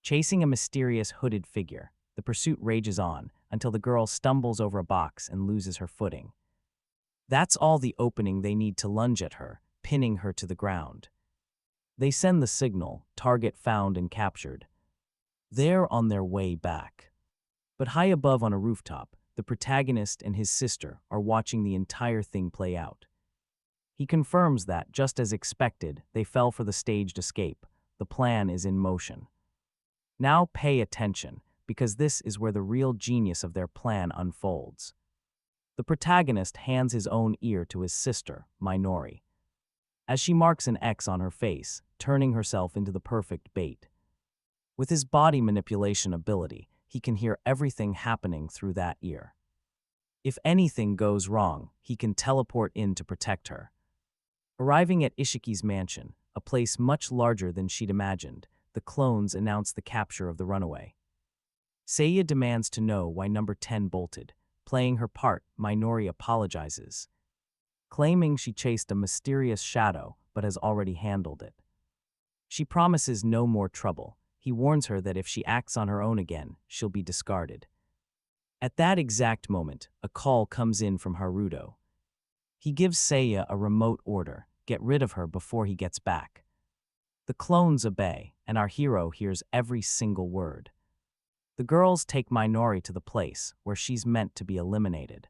chasing a mysterious hooded figure. The pursuit rages on until the girl stumbles over a box and loses her footing. That's all the opening they need to lunge at her, pinning her to the ground. They send the signal, target found and captured. They're on their way back. But high above on a rooftop, the protagonist and his sister are watching the entire thing play out. He confirms that, just as expected, they fell for the staged escape. The plan is in motion. Now pay attention, because this is where the real genius of their plan unfolds. The protagonist hands his own ear to his sister, Minori, as she marks an X on her face, turning herself into the perfect bait. With his body manipulation ability, he can hear everything happening through that ear. If anything goes wrong, he can teleport in to protect her. Arriving at Ishiki's mansion, a place much larger than she'd imagined, the clones announce the capture of the runaway. Seiya demands to know why number 10 bolted. Playing her part, Minori apologizes, claiming she chased a mysterious shadow but has already handled it. She promises no more trouble. He warns her that if she acts on her own again, she'll be discarded. At that exact moment, a call comes in from Haruto. He gives Seiya a remote order: get rid of her before he gets back. The clones obey, and our hero hears every single word. The girls take Minori to the place where she's meant to be eliminated.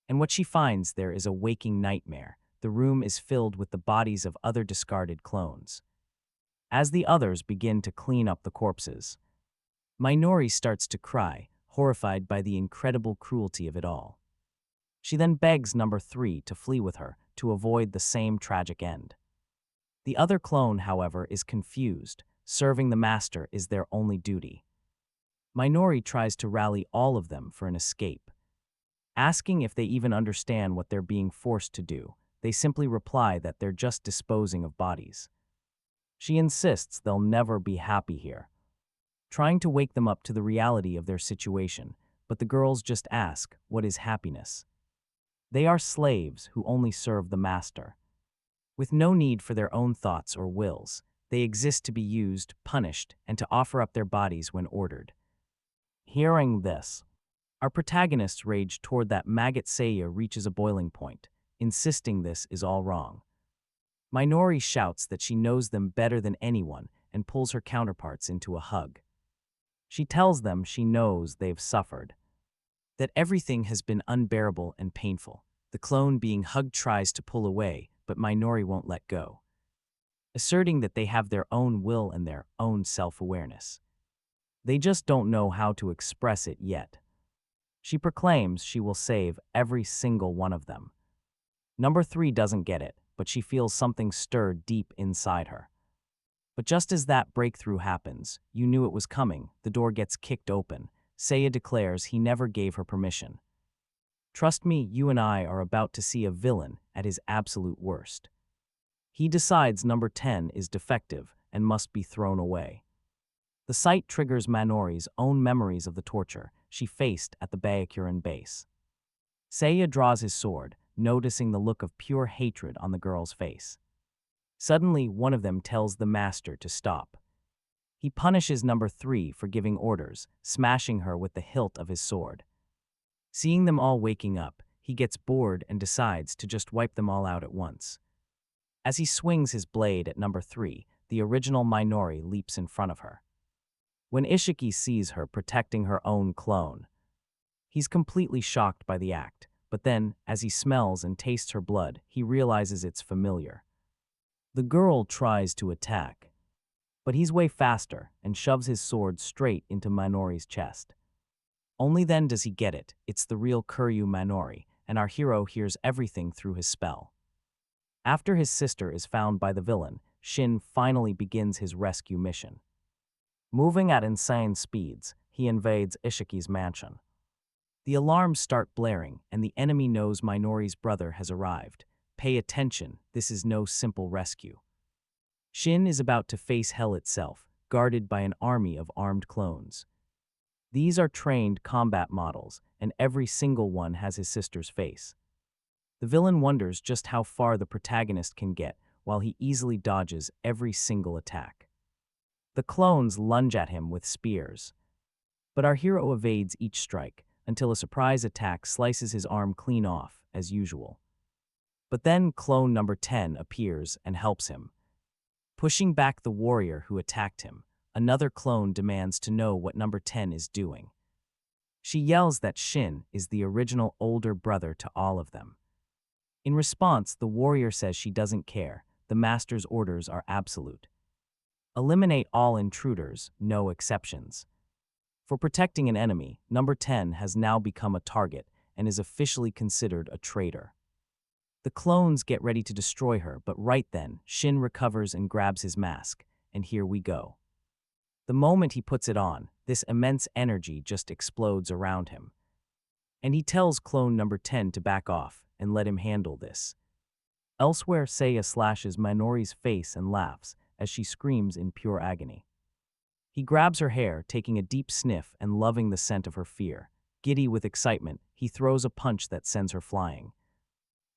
And what she finds there is a waking nightmare. The room is filled with the bodies of other discarded clones. As the others begin to clean up the corpses, Minori starts to cry, horrified by the incredible cruelty of it all. She then begs number 3 to flee with her to avoid the same tragic end. The other clone, however, is confused. Serving the master is their only duty. Minori tries to rally all of them for an escape. Asking if they even understand what they're being forced to do, they simply reply that they're just disposing of bodies. She insists they'll never be happy here, trying to wake them up to the reality of their situation, but the girls just ask, what is happiness? They are slaves who only serve the master. With no need for their own thoughts or wills, they exist to be used, punished, and to offer up their bodies when ordered. Hearing this, our protagonists rage toward that maggot. Seiya reaches a boiling point, insisting this is all wrong. Minori shouts that she knows them better than anyone and pulls her counterparts into a hug. She tells them she knows they've suffered, that everything has been unbearable and painful. The clone being hugged tries to pull away, but Minori won't let go, asserting that they have their own will and their own self-awareness. They just don't know how to express it yet. She proclaims she will save every single one of them. Number 3 doesn't get it, but she feels something stir deep inside her. But just as that breakthrough happens, you knew it was coming, the door gets kicked open. Seiya declares he never gave her permission. Trust me, you and I are about to see a villain at his absolute worst. He decides number 10 is defective and must be thrown away. The sight triggers Minori's own memories of the torture she faced at the Byakuran base. Seiya draws his sword, noticing the look of pure hatred on the girl's face. Suddenly, one of them tells the master to stop. He punishes number 3 for giving orders, smashing her with the hilt of his sword. Seeing them all waking up, he gets bored and decides to just wipe them all out at once. As he swings his blade at number 3, the original Minori leaps in front of her. When Ishiki sees her protecting her own clone, he's completely shocked by the act, but then, as he smells and tastes her blood, he realizes it's familiar. The girl tries to attack, but he's way faster and shoves his sword straight into Minori's chest. Only then does he get it. It's the real Kuryu Minori, and our hero hears everything through his spell. After his sister is found by the villain, Shin finally begins his rescue mission. Moving at insane speeds, he invades Ishiki's mansion. The alarms start blaring, and the enemy knows Minori's brother has arrived. Pay attention, this is no simple rescue. Shin is about to face hell itself, guarded by an army of armed clones. These are trained combat models, and every single one has his sister's face. The villain wonders just how far the protagonist can get, while he easily dodges every single attack. The clones lunge at him with spears, but our hero evades each strike, until a surprise attack slices his arm clean off, as usual. But then clone number 10 appears and helps him. Pushing back the warrior who attacked him, another clone demands to know what number 10 is doing. She yells that Shin is the original older brother to all of them. In response, the warrior says she doesn't care, the master's orders are absolute. Eliminate all intruders, no exceptions. For protecting an enemy, number 10 has now become a target and is officially considered a traitor. The clones get ready to destroy her, but right then, Shin recovers and grabs his mask, and here we go. The moment he puts it on, this immense energy just explodes around him. And he tells clone number 10 to back off and let him handle this. Elsewhere, Seiya slashes Minori's face and laughs as she screams in pure agony. He grabs her hair, taking a deep sniff and loving the scent of her fear. Giddy with excitement, he throws a punch that sends her flying,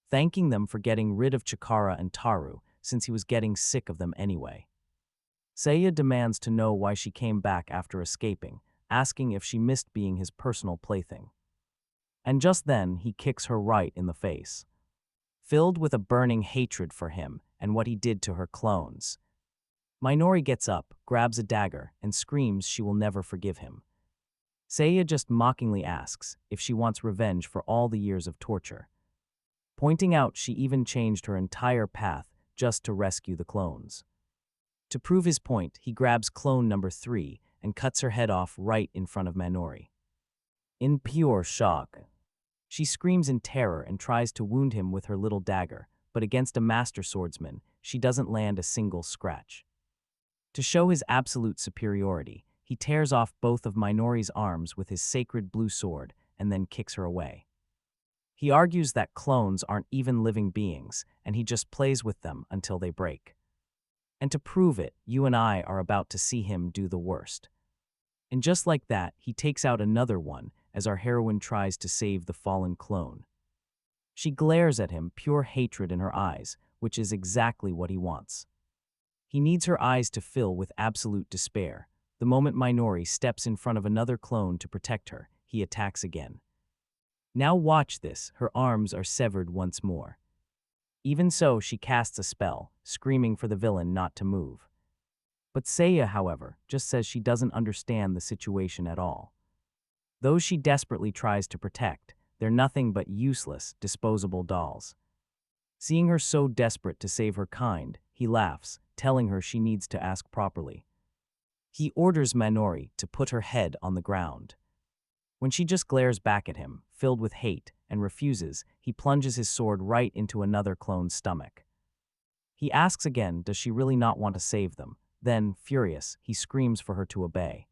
thanking them for getting rid of Chikara and Taru, since he was getting sick of them anyway. Seiya demands to know why she came back after escaping, asking if she missed being his personal plaything. And just then, he kicks her right in the face. Filled with a burning hatred for him and what he did to her clones, Minori gets up, grabs a dagger, and screams she will never forgive him. Seiya just mockingly asks if she wants revenge for all the years of torture, pointing out she even changed her entire path just to rescue the clones. To prove his point, he grabs clone number 3 and cuts her head off right in front of Minori. In pure shock, she screams in terror and tries to wound him with her little dagger, but against a master swordsman, she doesn't land a single scratch. To show his absolute superiority, he tears off both of Minori's arms with his sacred blue sword and then kicks her away. He argues that clones aren't even living beings, and he just plays with them until they break. And to prove it, you and I are about to see him do the worst. And just like that, he takes out another one as our heroine tries to save the fallen clone. She glares at him, pure hatred in her eyes, which is exactly what he wants. He needs her eyes to fill with absolute despair. The moment Minori steps in front of another clone to protect her, he attacks again. Now watch this, her arms are severed once more. Even so, she casts a spell, screaming for the villain not to move. But Seiya, however, just says she doesn't understand the situation at all. Those she desperately tries to protect, they're nothing but useless, disposable dolls. Seeing her so desperate to save her kind, he laughs, telling her she needs to ask properly. He orders Minori to put her head on the ground. When she just glares back at him, filled with hate, and refuses, he plunges his sword right into another clone's stomach. He asks again, does she really not want to save them? Then, furious, he screams for her to obey.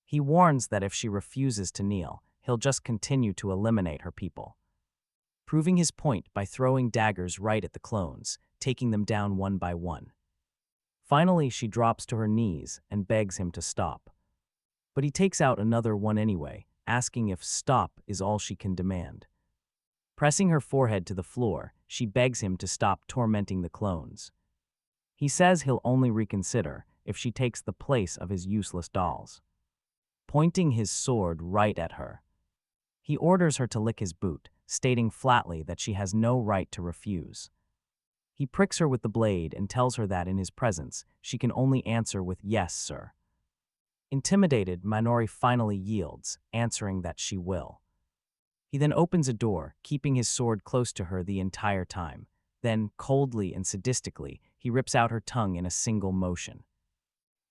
He warns that if she refuses to kneel, he'll just continue to eliminate her people, proving his point by throwing daggers right at the clones, taking them down one by one. Finally, she drops to her knees and begs him to stop. But he takes out another one anyway, asking if stop is all she can demand. Pressing her forehead to the floor, she begs him to stop tormenting the clones. He says he'll only reconsider if she takes the place of his useless dolls, pointing his sword right at her. He orders her to lick his boot, stating flatly that she has no right to refuse. He pricks her with the blade and tells her that in his presence, she can only answer with "yes, sir." Intimidated, Minori finally yields, answering that she will. He then opens a door, keeping his sword close to her the entire time. Then, coldly and sadistically, he rips out her tongue in a single motion.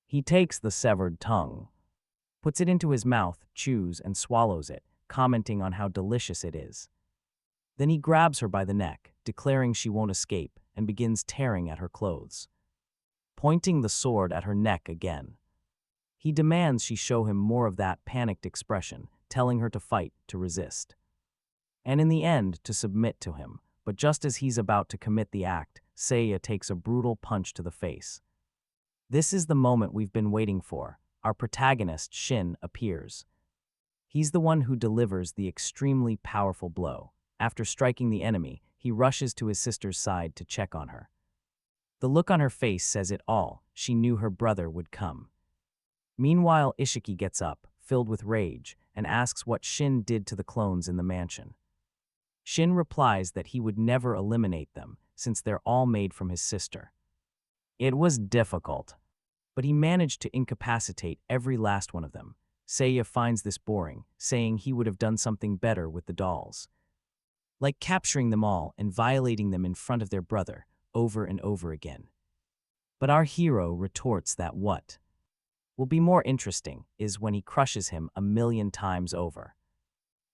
He takes the severed tongue, puts it into his mouth, chews and swallows it, commenting on how delicious it is. Then he grabs her by the neck, declaring she won't escape, and begins tearing at her clothes, pointing the sword at her neck again. He demands she show him more of that panicked expression, telling her to fight, to resist, and in the end to submit to him. But just as he's about to commit the act, Seiya takes a brutal punch to the face. This is the moment we've been waiting for. Our protagonist, Shin, appears. He's the one who delivers the extremely powerful blow. After striking the enemy, he rushes to his sister's side to check on her. The look on her face says it all. She knew her brother would come. Meanwhile, Ishiki gets up, filled with rage, and asks what Shin did to the clones in the mansion. Shin replies that he would never eliminate them, since they're all made from his sister. It was difficult, but he managed to incapacitate every last one of them. Seiya finds this boring, saying he would have done something better with the dolls, like capturing them all and violating them in front of their brother, over and over again. But our hero retorts that what will be more interesting is when he crushes him 1,000,000 times over.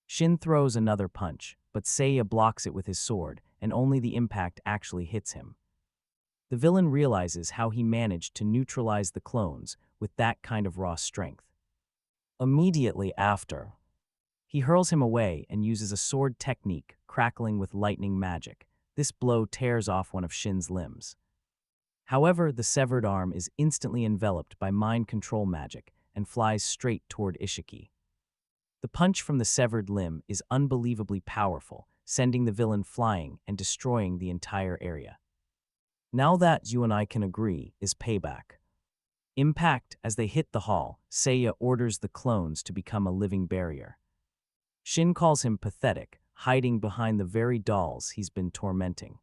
Shin throws another punch, but Seiya blocks it with his sword, and only the impact actually hits him. The villain realizes how he managed to neutralize the clones with that kind of raw strength. Immediately after, he hurls him away and uses a sword technique crackling with lightning magic. This blow tears off one of Shin's limbs. However, the severed arm is instantly enveloped by mind control magic and flies straight toward Ishiki. The punch from the severed limb is unbelievably powerful, sending the villain flying and destroying the entire area. Now that you and I can agree is payback. Impact as they hit the hall, Seiya orders the clones to become a living barrier. Shin calls him pathetic, hiding behind the very dolls he's been tormenting.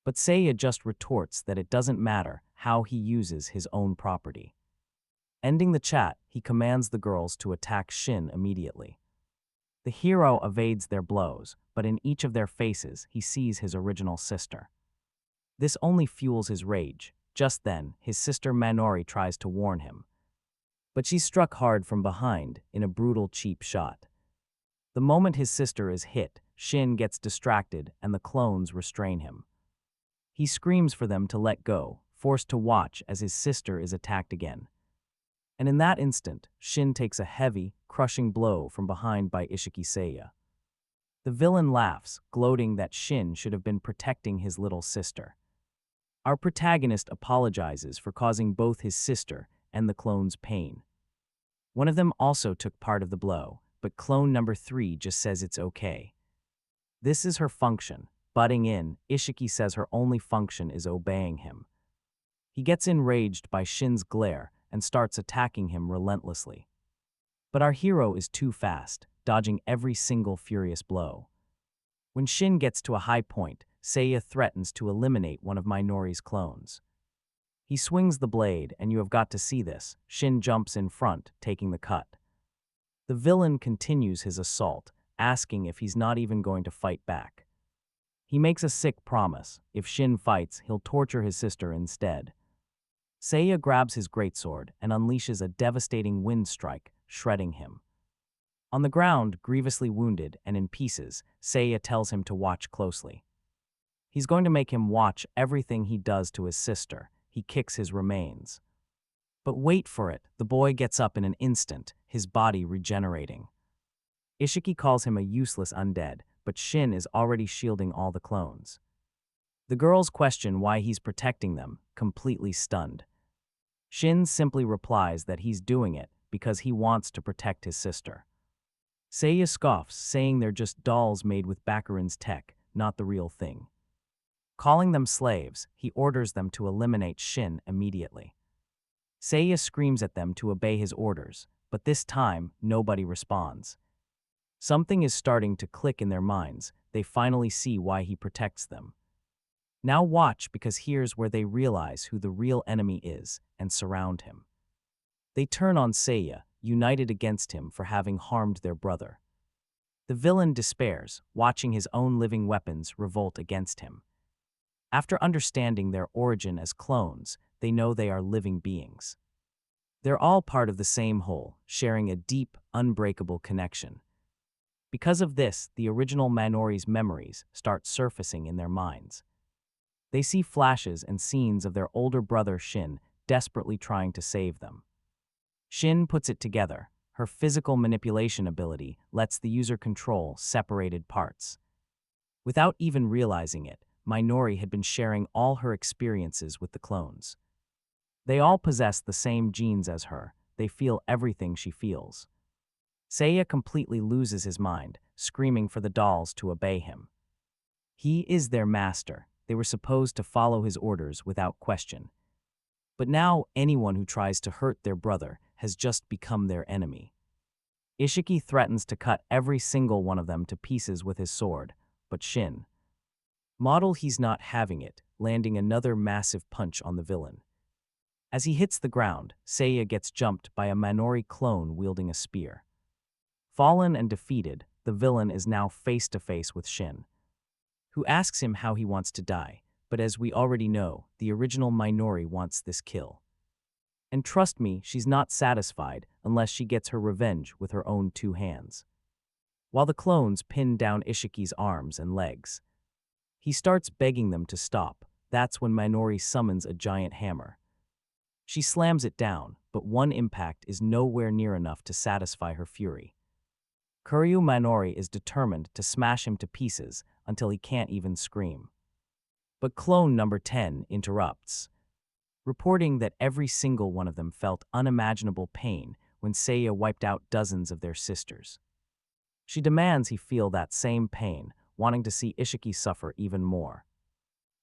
But Seiya just retorts that it doesn't matter how he uses his own property. Ending the chat, he commands the girls to attack Shin immediately. The hero evades their blows, but in each of their faces he sees his original sister. This only fuels his rage. Just then, his sister Minori tries to warn him. But she's struck hard from behind in a brutal cheap shot. The moment his sister is hit, Shin gets distracted and the clones restrain him. He screams for them to let go, forced to watch as his sister is attacked again. And in that instant, Shin takes a heavy, crushing blow from behind by Ishiki Seiya. The villain laughs, gloating that Shin should have been protecting his little sister. Our protagonist apologizes for causing both his sister and the clones pain. One of them also took part of the blow, but clone number 3 just says it's okay. This is her function. Butting in, Ishiki says her only function is obeying him. He gets enraged by Shin's glare and starts attacking him relentlessly. But our hero is too fast, dodging every single furious blow. When Shin gets to a high point, Seiya threatens to eliminate one of Minori's clones. He swings the blade, and you have got to see this. Shin jumps in front, taking the cut. The villain continues his assault, asking if he's not even going to fight back. He makes a sick promise. If Shin fights, he'll torture his sister instead. Seiya grabs his greatsword and unleashes a devastating wind strike, shredding him. On the ground, grievously wounded and in pieces, Seiya tells him to watch closely. He's going to make him watch everything he does to his sister. He kicks his remains. But wait for it, the boy gets up in an instant, his body regenerating. Ishiki calls him a useless undead, but Shin is already shielding all the clones. The girls question why he's protecting them, completely stunned. Shin simply replies that he's doing it because he wants to protect his sister. Seiya scoffs, saying they're just dolls made with Baccarin's tech, not the real thing. Calling them slaves, he orders them to eliminate Shin immediately. Seiya screams at them to obey his orders, but this time, nobody responds. Something is starting to click in their minds. They finally see why he protects them. Now watch, because here's where they realize who the real enemy is and surround him. They turn on Seiya, united against him for having harmed their brother. The villain despairs, watching his own living weapons revolt against him. After understanding their origin as clones, they know they are living beings. They're all part of the same whole, sharing a deep, unbreakable connection. Because of this, the original Minori's memories start surfacing in their minds. They see flashes and scenes of their older brother Shin desperately trying to save them. Shin puts it together. Her physical manipulation ability lets the user control separated parts. Without even realizing it, Minori had been sharing all her experiences with the clones. They all possess the same genes as her. They feel everything she feels. Seiya completely loses his mind, screaming for the dolls to obey him. He is their master. They were supposed to follow his orders without question. But now anyone who tries to hurt their brother has just become their enemy. Ishiki threatens to cut every single one of them to pieces with his sword, but Shin. He's not having it, landing another massive punch on the villain. As he hits the ground, Seiya gets jumped by a Minori clone wielding a spear. Fallen and defeated, the villain is now face to face with Shin, who asks him how he wants to die, but as we already know, the original Minori wants this kill. And trust me, she's not satisfied unless she gets her revenge with her own 2 hands. While the clones pin down Ishiki's arms and legs, he starts begging them to stop. That's when Minori summons a giant hammer. She slams it down, but one impact is nowhere near enough to satisfy her fury. Kuryu Minori is determined to smash him to pieces until he can't even scream. But clone number 10 interrupts, reporting that every single one of them felt unimaginable pain when Seiya wiped out dozens of their sisters. She demands he feel that same pain, wanting to see Ishiki suffer even more.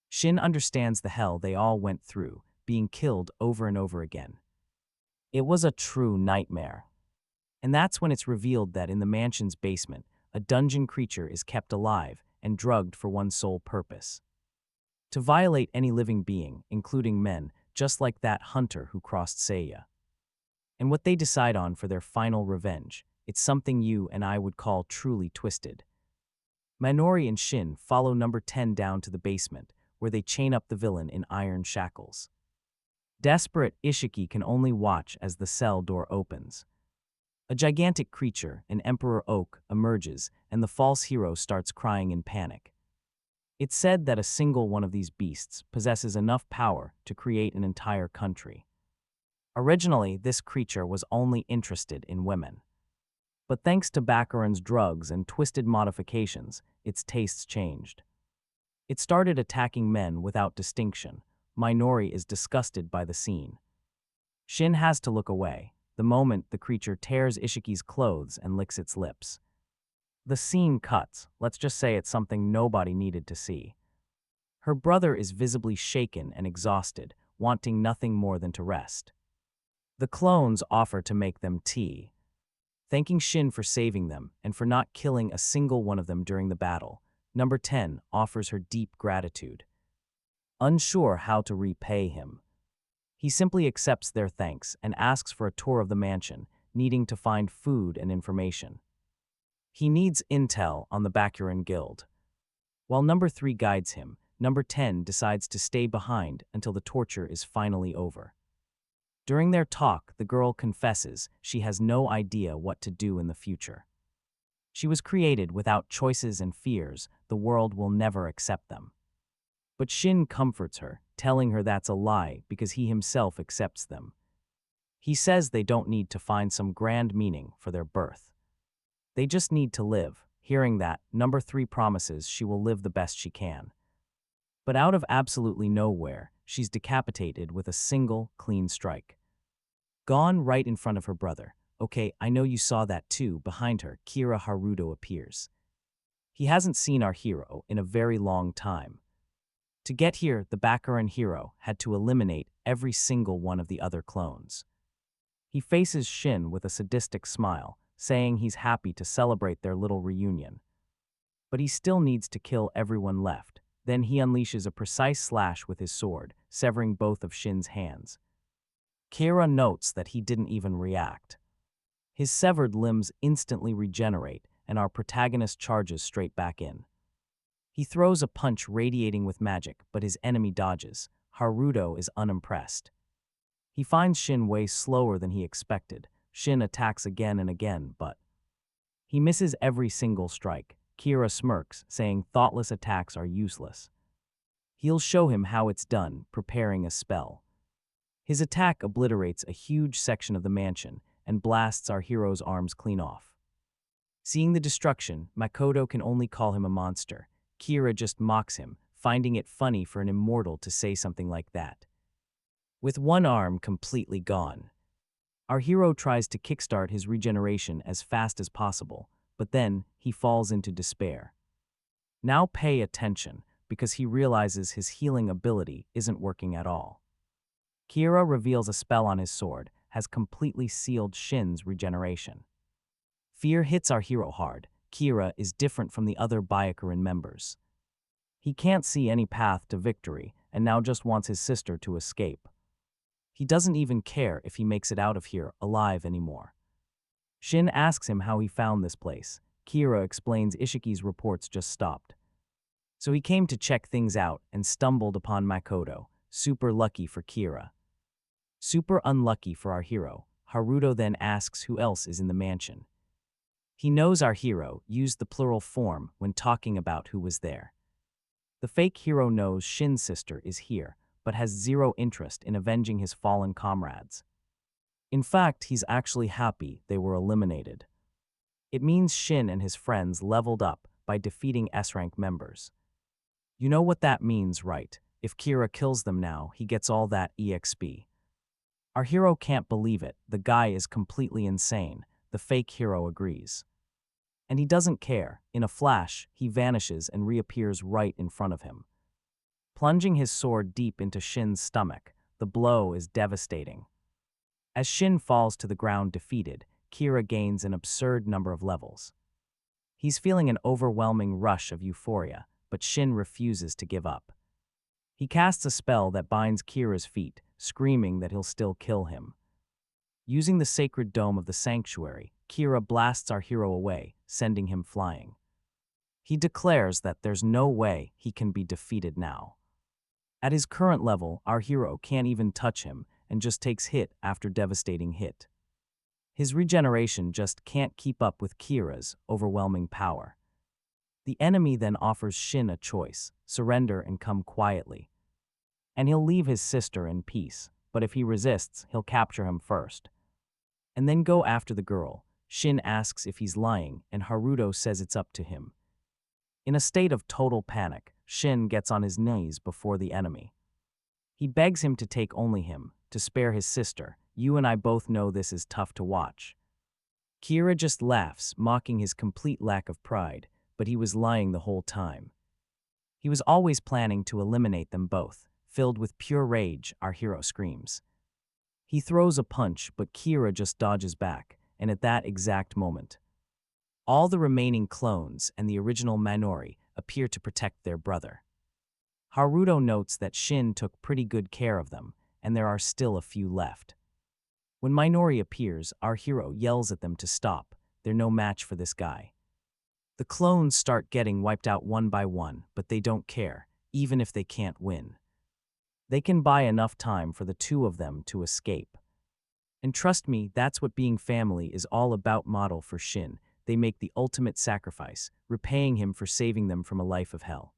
Shin understands the hell they all went through, being killed over and over again. It was a true nightmare. And that's when it's revealed that in the mansion's basement, a dungeon creature is kept alive and drugged for one sole purpose: to violate any living being, including men, just like that hunter who crossed Seiya. And what they decide on for their final revenge, it's something you and I would call truly twisted. Minori and Shin follow number 10 down to the basement, where they chain up the villain in iron shackles. Desperate, Ishiki can only watch as the cell door opens. A gigantic creature, an Emperor Oak, emerges, and the false hero starts crying in panic. It's said that a single one of these beasts possesses enough power to create an entire country. Originally, this creature was only interested in women. But thanks to Baccarin's drugs and twisted modifications, its tastes changed. It started attacking men without distinction. Minori is disgusted by the scene. Shin has to look away, the moment the creature tears Ishiki's clothes and licks its lips. The scene cuts. Let's just say it's something nobody needed to see. Her brother is visibly shaken and exhausted, wanting nothing more than to rest. The clones offer to make them tea. Thanking Shin for saving them and for not killing a single one of them during the battle, number 10 offers her deep gratitude. Unsure how to repay him, he simply accepts their thanks and asks for a tour of the mansion, needing to find food and information. He needs intel on the Baccarin Guild. While number 3 guides him, number 10 decides to stay behind until the torture is finally over. During their talk, the girl confesses she has no idea what to do in the future. She was created without choices and fears the world will never accept them. But Shin comforts her, telling her that's a lie because he himself accepts them. He says they don't need to find some grand meaning for their birth. They just need to live. Hearing that, number 3 promises she will live the best she can. But out of absolutely nowhere, she's decapitated with a single, clean strike. Gone right in front of her brother. Okay, I know you saw that too. Behind her, Kira Haruto appears. He hasn't seen our hero in a very long time. To get here, the Baccarin hero had to eliminate every single one of the other clones. He faces Shin with a sadistic smile, saying he's happy to celebrate their little reunion. But he still needs to kill everyone left. Then he unleashes a precise slash with his sword, severing both of Shin's hands. Kira notes that he didn't even react. His severed limbs instantly regenerate, and our protagonist charges straight back in. He throws a punch radiating with magic, but his enemy dodges. Haruto is unimpressed. He finds Shin way slower than he expected. Shin attacks again and again, but he misses every single strike. Kira smirks, saying thoughtless attacks are useless. He'll show him how it's done, preparing a spell. His attack obliterates a huge section of the mansion and blasts our hero's arms clean off. Seeing the destruction, Makoto can only call him a monster. Kira just mocks him, finding it funny for an immortal to say something like that. With one arm completely gone, our hero tries to kickstart his regeneration as fast as possible, but then he falls into despair. Now pay attention, because he realizes his healing ability isn't working at all. Kira reveals a spell on his sword, has completely sealed Shin's regeneration. Fear hits our hero hard. Kira is different from the other Byakurin members. He can't see any path to victory and now just wants his sister to escape. He doesn't even care if he makes it out of here alive anymore. Shin asks him how he found this place. Kira explains Ishiki's reports just stopped. So he came to check things out and stumbled upon Makoto. Super lucky for Kira. Super unlucky for our hero. Haruto then asks who else is in the mansion. He knows our hero used the plural form when talking about who was there. The fake hero knows Shin's sister is here, but has zero interest in avenging his fallen comrades. In fact, he's actually happy they were eliminated. It means Shin and his friends leveled up by defeating S-rank members. You know what that means, right? If Kira kills them now, he gets all that EXP. Our hero can't believe it. The guy is completely insane. The fake hero agrees. And he doesn't care. In a flash, he vanishes and reappears right in front of him. Plunging his sword deep into Shin's stomach, the blow is devastating. As Shin falls to the ground defeated, Kira gains an absurd number of levels. He's feeling an overwhelming rush of euphoria, but Shin refuses to give up. He casts a spell that binds Kira's feet, screaming that he'll still kill him. Using the sacred dome of the sanctuary, Kira blasts our hero away, sending him flying. He declares that there's no way he can be defeated now. At his current level, our hero can't even touch him and just takes hit after devastating hit. His regeneration just can't keep up with Kira's overwhelming power. The enemy then offers Shin a choice: surrender and come quietly. And he'll leave his sister in peace, but if he resists, he'll capture him first. And then go after the girl. Shin asks if he's lying, and Haruto says it's up to him. In a state of total panic, Shin gets on his knees before the enemy. He begs him to take only him, to spare his sister. You and I both know this is tough to watch. Kira just laughs, mocking his complete lack of pride, but he was lying the whole time. He was always planning to eliminate them both. Filled with pure rage, our hero screams. He throws a punch, but Kira just dodges back, and at that exact moment, all the remaining clones and the original Minori appear to protect their brother. Haruto notes that Shin took pretty good care of them, and there are still a few left. When Minori appears, our hero yells at them to stop. They're no match for this guy. The clones start getting wiped out one by one, but they don't care, even if they can't win. They can buy enough time for the two of them to escape. And trust me, that's what being family is all about. Model for Shin. They make the ultimate sacrifice, repaying him for saving them from a life of hell.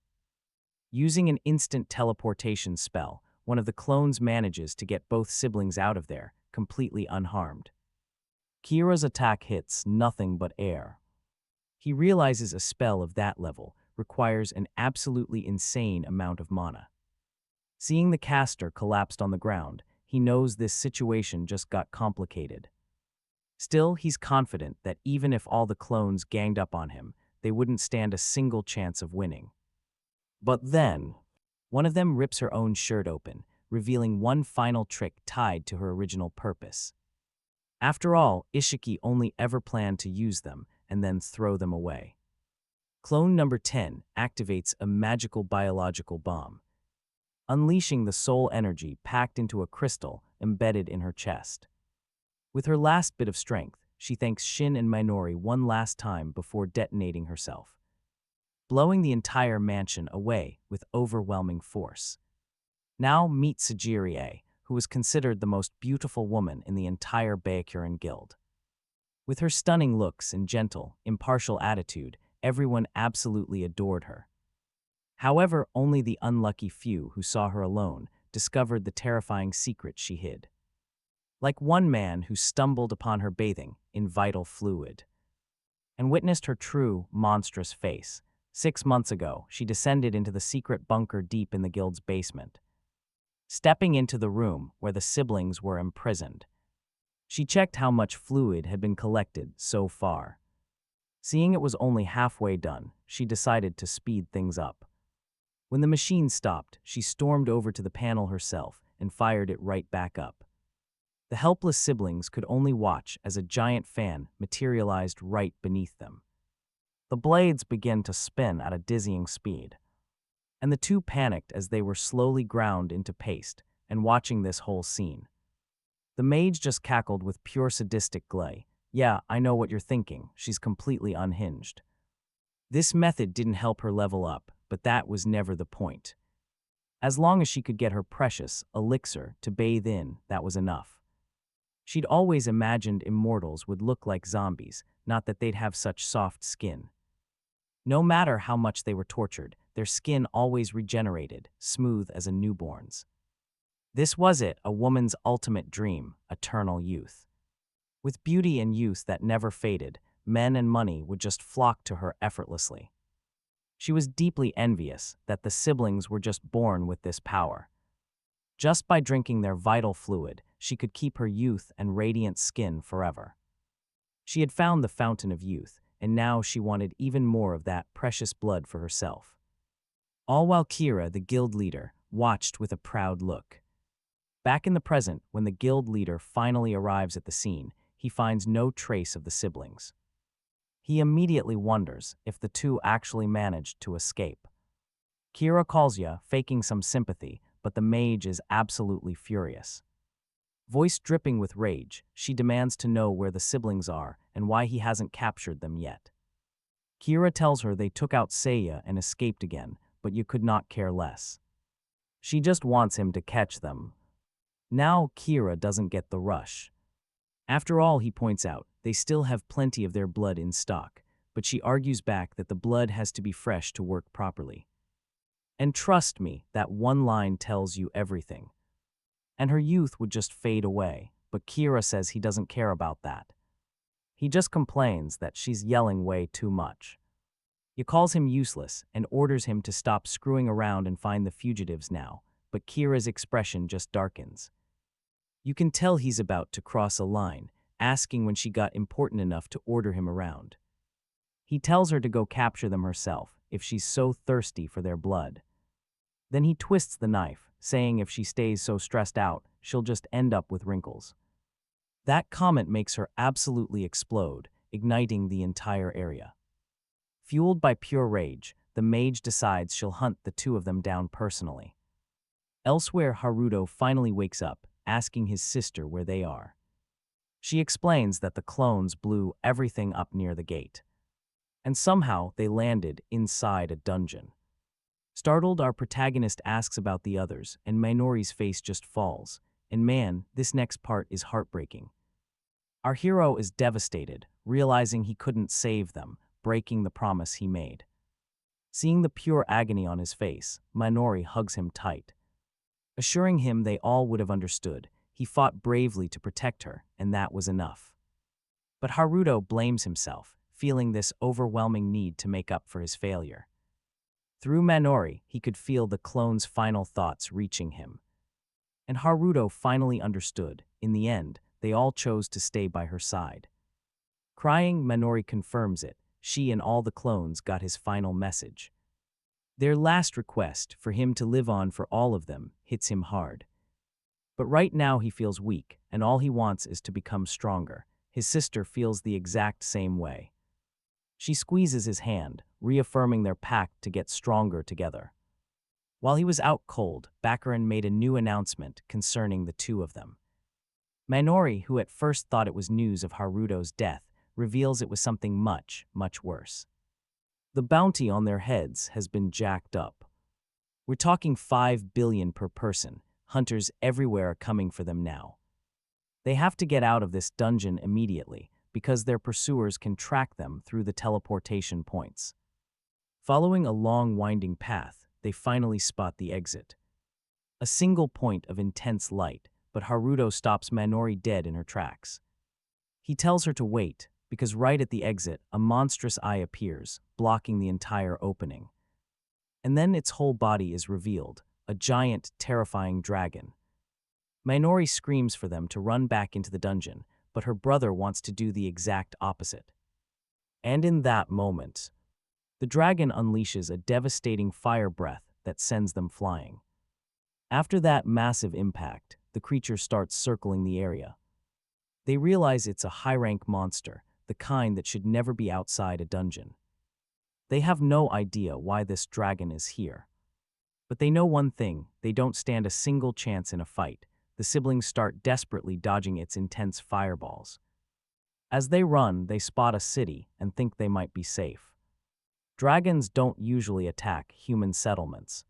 Using an instant teleportation spell, one of the clones manages to get both siblings out of there, completely unharmed. Kira's attack hits nothing but air. He realizes a spell of that level requires an absolutely insane amount of mana. Seeing the caster collapsed on the ground, he knows this situation just got complicated. Still, he's confident that even if all the clones ganged up on him, they wouldn't stand a single chance of winning. But then, one of them rips her own shirt open, revealing one final trick tied to her original purpose. After all, Ishiki only ever planned to use them and then throw them away. Clone number 10 activates a magical biological bomb, unleashing the soul energy packed into a crystal embedded in her chest. With her last bit of strength, she thanks Shin and Minori one last time before detonating herself, blowing the entire mansion away with overwhelming force. Now meet Sajirie, who was considered the most beautiful woman in the entire Byakuren Guild. With her stunning looks and gentle, impartial attitude, everyone absolutely adored her. However, only the unlucky few who saw her alone discovered the terrifying secret she hid. Like one man who stumbled upon her bathing in vital fluid and witnessed her true, monstrous face. 6 months ago, she descended into the secret bunker deep in the guild's basement. Stepping into the room where the siblings were imprisoned, she checked how much fluid had been collected so far. Seeing it was only halfway done, she decided to speed things up. When the machine stopped, she stormed over to the panel herself and fired it right back up. The helpless siblings could only watch as a giant fan materialized right beneath them. The blades began to spin at a dizzying speed, and the two panicked as they were slowly ground into paste. And watching this whole scene, the mage just cackled with pure sadistic glee. Yeah, I know what you're thinking, she's completely unhinged. This method didn't help her level up, but that was never the point. As long as she could get her precious elixir to bathe in, that was enough. She'd always imagined immortals would look like zombies, not that they'd have such soft skin. No matter how much they were tortured, their skin always regenerated, smooth as a newborn's. This was it, a woman's ultimate dream, eternal youth. With beauty and youth that never faded, men and money would just flock to her effortlessly. She was deeply envious that the siblings were just born with this power. Just by drinking their vital fluid, she could keep her youth and radiant skin forever. She had found the fountain of youth, and now she wanted even more of that precious blood for herself. All while Kira, the guild leader, watched with a proud look. Back in the present, when the guild leader finally arrives at the scene, he finds no trace of the siblings. He immediately wonders if the two actually managed to escape. Kira calls Ya, faking some sympathy, but the mage is absolutely furious. Voice dripping with rage, she demands to know where the siblings are and why he hasn't captured them yet. Kira tells her they took out Seiya and escaped again, but you could not care less. She just wants him to catch them. Now Kira doesn't get the rush. After all, he points out, they still have plenty of their blood in stock, but she argues back that the blood has to be fresh to work properly. And trust me, that one line tells you everything. And her youth would just fade away, but Kira says he doesn't care about that. He just complains that she's yelling way too much. He calls him useless and orders him to stop screwing around and find the fugitives now, but Kira's expression just darkens. You can tell he's about to cross a line, asking when she got important enough to order him around. He tells her to go capture them herself, if she's so thirsty for their blood. Then he twists the knife, saying if she stays so stressed out, she'll just end up with wrinkles. That comment makes her absolutely explode, igniting the entire area. Fueled by pure rage, the mage decides she'll hunt the two of them down personally. Elsewhere, Haruto finally wakes up, asking his sister where they are. She explains that the clones blew everything up near the gate. And somehow they landed inside a dungeon. Startled, our protagonist asks about the others, and Minori's face just falls. And man, this next part is heartbreaking. Our hero is devastated, realizing he couldn't save them, breaking the promise he made. Seeing the pure agony on his face, Minori hugs him tight. Assuring him they all would have understood, he fought bravely to protect her, and that was enough. But Haruto blames himself, feeling this overwhelming need to make up for his failure. Through Minori, he could feel the clone's final thoughts reaching him. And Haruto finally understood. In the end, they all chose to stay by her side. Crying, Minori confirms it. She and all the clones got his final message. Their last request, for him to live on for all of them, hits him hard. But right now he feels weak, and all he wants is to become stronger. His sister feels the exact same way. She squeezes his hand, reaffirming their pact to get stronger together. While he was out cold, Baccarin made a new announcement concerning the two of them. Minori, who at first thought it was news of Haruto's death, reveals it was something much, much worse. The bounty on their heads has been jacked up. We're talking 5 billion per person. Hunters everywhere are coming for them now. They have to get out of this dungeon immediately, because their pursuers can track them through the teleportation points. Following a long winding path, they finally spot the exit. A single point of intense light, but Haruto stops Minori dead in her tracks. He tells her to wait, because right at the exit, a monstrous eye appears, blocking the entire opening. And then its whole body is revealed, a giant, terrifying dragon. Minori screams for them to run back into the dungeon, but her brother wants to do the exact opposite. And in that moment, the dragon unleashes a devastating fire breath that sends them flying. After that massive impact, the creature starts circling the area. They realize it's a high-rank monster, the kind that should never be outside a dungeon. They have no idea why this dragon is here. But they know one thing, they don't stand a single chance in a fight. The siblings start desperately dodging its intense fireballs. As they run, they spot a city and think they might be safe. Dragons don't usually attack human settlements.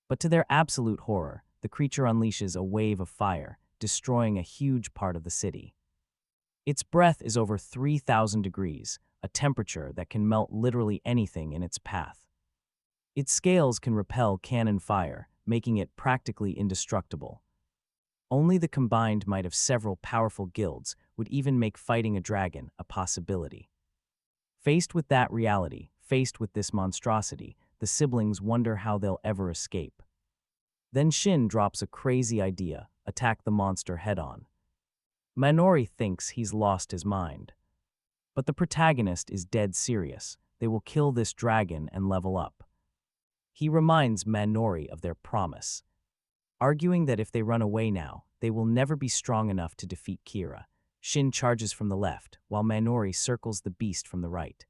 But to their absolute horror, the creature unleashes a wave of fire, destroying a huge part of the city. Its breath is over 3,000 degrees, a temperature that can melt literally anything in its path. Its scales can repel cannon fire, making it practically indestructible. Only the combined might of several powerful guilds would even make fighting a dragon a possibility. Faced with that reality, faced with this monstrosity, the siblings wonder how they'll ever escape. Then Shin drops a crazy idea: attack the monster head-on. Minori thinks he's lost his mind. But the protagonist is dead serious. They will kill this dragon and level up. He reminds Minori of their promise, arguing that if they run away now, they will never be strong enough to defeat Kira. Shin charges from the left, while Minori circles the beast from the right.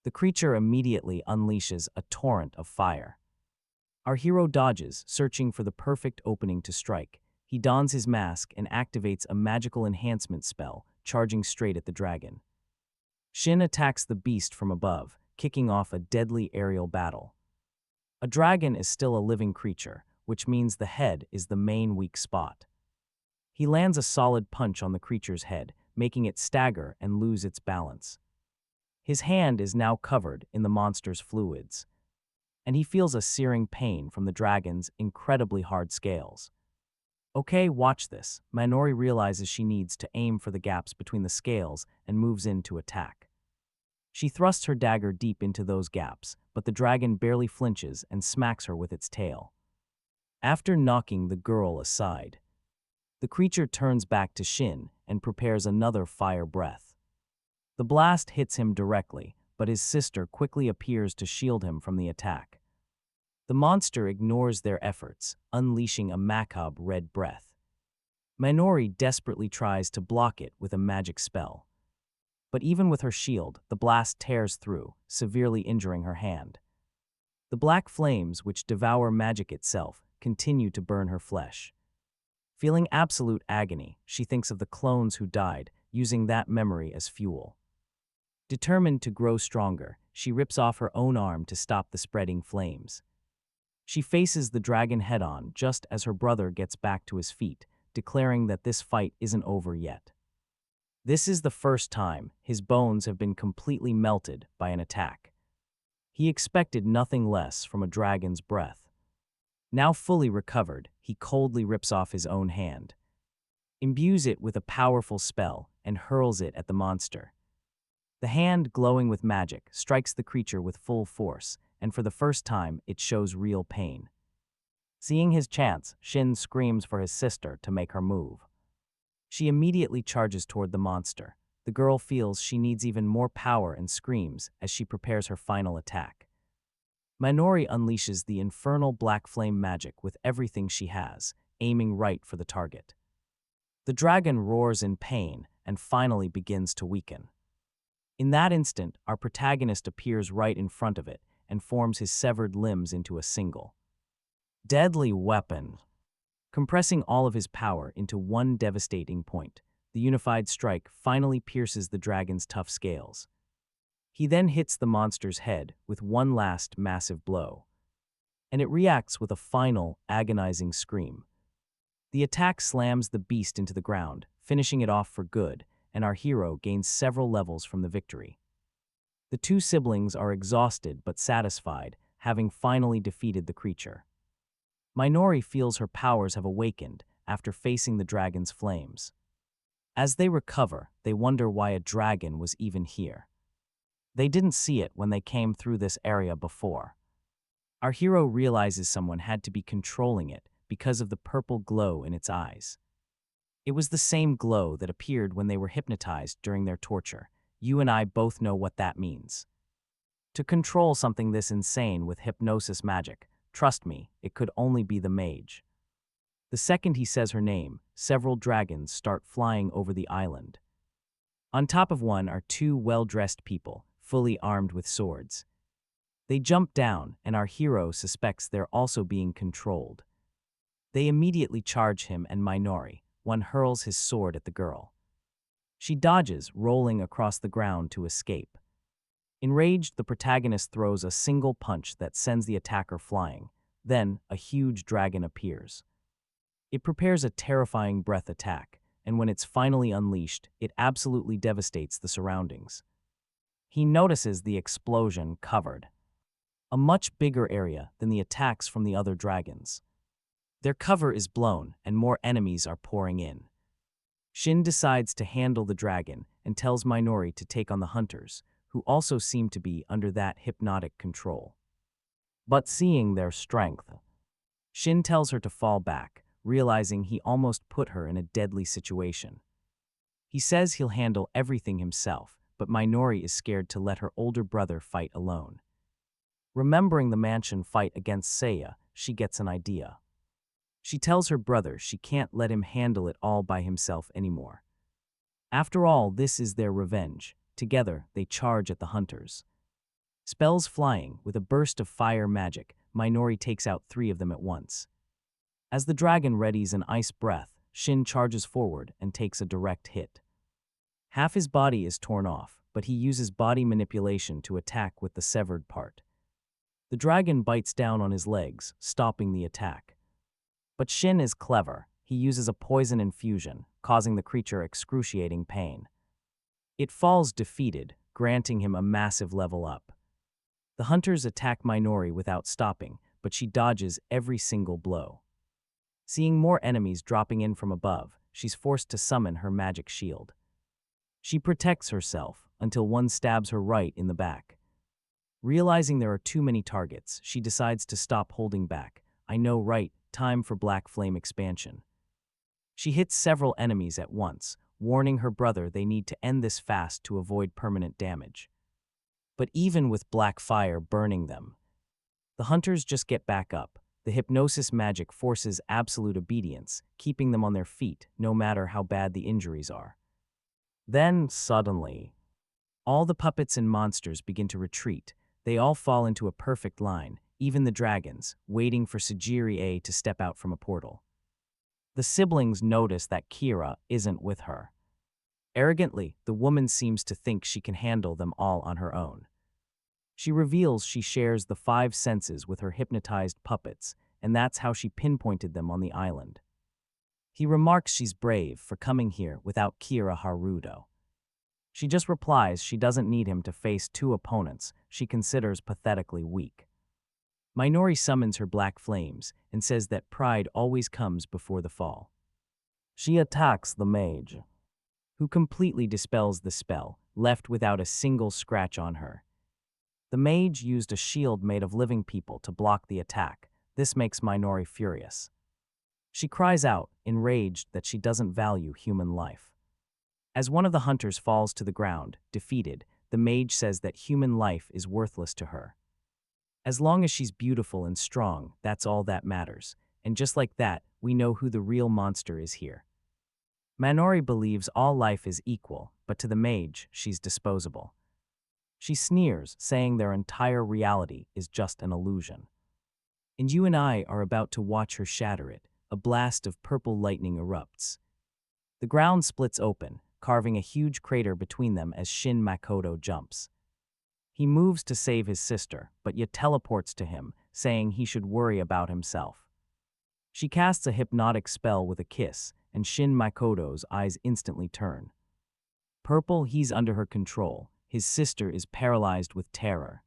The creature immediately unleashes a torrent of fire. Our hero dodges, searching for the perfect opening to strike. He dons his mask and activates a magical enhancement spell, charging straight at the dragon. Shin attacks the beast from above, kicking off a deadly aerial battle. A dragon is still a living creature, which means the head is the main weak spot. He lands a solid punch on the creature's head, making it stagger and lose its balance. His hand is now covered in the monster's fluids, and he feels a searing pain from the dragon's incredibly hard scales. Okay, watch this. Minori realizes she needs to aim for the gaps between the scales and moves in to attack. She thrusts her dagger deep into those gaps, but the dragon barely flinches and smacks her with its tail. After knocking the girl aside, the creature turns back to Shin and prepares another fire breath. The blast hits him directly, but his sister quickly appears to shield him from the attack. The monster ignores their efforts, unleashing a macabre red breath. Minori desperately tries to block it with a magic spell. But even with her shield, the blast tears through, severely injuring her hand. The black flames, which devour magic itself, continue to burn her flesh. Feeling absolute agony, she thinks of the clones who died, using that memory as fuel. Determined to grow stronger, she rips off her own arm to stop the spreading flames. She faces the dragon head-on just as her brother gets back to his feet, declaring that this fight isn't over yet. This is the first time his bones have been completely melted by an attack. He expected nothing less from a dragon's breath. Now fully recovered, he coldly rips off his own hand, imbues it with a powerful spell, and hurls it at the monster. The hand, glowing with magic, strikes the creature with full force, and for the first time, it shows real pain. Seeing his chance, Shin screams for his sister to make her move. She immediately charges toward the monster. The girl feels she needs even more power and screams as she prepares her final attack. Minori unleashes the infernal black flame magic with everything she has, aiming right for the target. The dragon roars in pain and finally begins to weaken. In that instant, our protagonist appears right in front of it and forms his severed limbs into a single deadly weapon. Compressing all of his power into one devastating point, the unified strike finally pierces the dragon's tough scales. He then hits the monster's head with one last massive blow, and it reacts with a final, agonizing scream. The attack slams the beast into the ground, finishing it off for good, and our hero gains several levels from the victory. The two siblings are exhausted but satisfied, having finally defeated the creature. Minori feels her powers have awakened after facing the dragon's flames. As they recover, they wonder why a dragon was even here. They didn't see it when they came through this area before. Our hero realizes someone had to be controlling it because of the purple glow in its eyes. It was the same glow that appeared when they were hypnotized during their torture. You and I both know what that means. To control something this insane with hypnosis magic, trust me, it could only be the mage. The second he says her name, several dragons start flying over the island. On top of one are two well-dressed people, fully armed with swords. They jump down, and our hero suspects they're also being controlled. They immediately charge him and Minori. One hurls his sword at the girl. She dodges, rolling across the ground to escape. Enraged, the protagonist throws a single punch that sends the attacker flying. Then, a huge dragon appears. It prepares a terrifying breath attack, and when it's finally unleashed, it absolutely devastates the surroundings. He notices the explosion covered a much bigger area than the attacks from the other dragons. Their cover is blown, and more enemies are pouring in. Shin decides to handle the dragon and tells Minori to take on the hunters, who also seem to be under that hypnotic control. But seeing their strength, Shin tells her to fall back, realizing he almost put her in a deadly situation. He says he'll handle everything himself, but Minori is scared to let her older brother fight alone. Remembering the mansion fight against Seiya, she gets an idea. She tells her brother she can't let him handle it all by himself anymore. After all, this is their revenge. Together, they charge at the hunters. Spells flying, with a burst of fire magic, Minori takes out 3 of them at once. As the dragon readies an ice breath, Shin charges forward and takes a direct hit. Half his body is torn off, but he uses body manipulation to attack with the severed part. The dragon bites down on his legs, stopping the attack. But Shin is clever. He uses a poison infusion, causing the creature excruciating pain. It falls defeated, granting him a massive level up. The hunters attack Minori without stopping, but she dodges every single blow. Seeing more enemies dropping in from above, she's forced to summon her magic shield. She protects herself until one stabs her right in the back. Realizing there are too many targets, she decides to stop holding back. I know, right? Time for Black Flame expansion. She hits several enemies at once, warning her brother they need to end this fast to avoid permanent damage. But even with black fire burning them, the hunters just get back up. The hypnosis magic forces absolute obedience, keeping them on their feet no matter how bad the injuries are. Then, suddenly, all the puppets and monsters begin to retreat. They all fall into a perfect line, even the dragons, waiting for Sajiri to step out from a portal. The siblings notice that Kira isn't with her. Arrogantly, the woman seems to think she can handle them all on her own. She reveals she shares the 5 senses with her hypnotized puppets, and that's how she pinpointed them on the island. He remarks she's brave for coming here without Kira Haruto. She just replies she doesn't need him to face 2 opponents she considers pathetically weak. Minori summons her black flames and says that pride always comes before the fall. She attacks the mage, who completely dispels the spell, left without a single scratch on her. The mage used a shield made of living people to block the attack. This makes Minori furious. She cries out, enraged that she doesn't value human life. As one of the hunters falls to the ground, defeated, the mage says that human life is worthless to her. As long as she's beautiful and strong, that's all that matters. And just like that, we know who the real monster is here. Minori believes all life is equal, but to the mage, she's disposable. She sneers, saying their entire reality is just an illusion. And you and I are about to watch her shatter it. A blast of purple lightning erupts. The ground splits open, carving a huge crater between them as Shin Makoto jumps. He moves to save his sister, but yet teleports to him, saying he should worry about himself. She casts a hypnotic spell with a kiss, and Shin Makoto's eyes instantly turn. Purple, he's under her control. His sister is paralyzed with terror.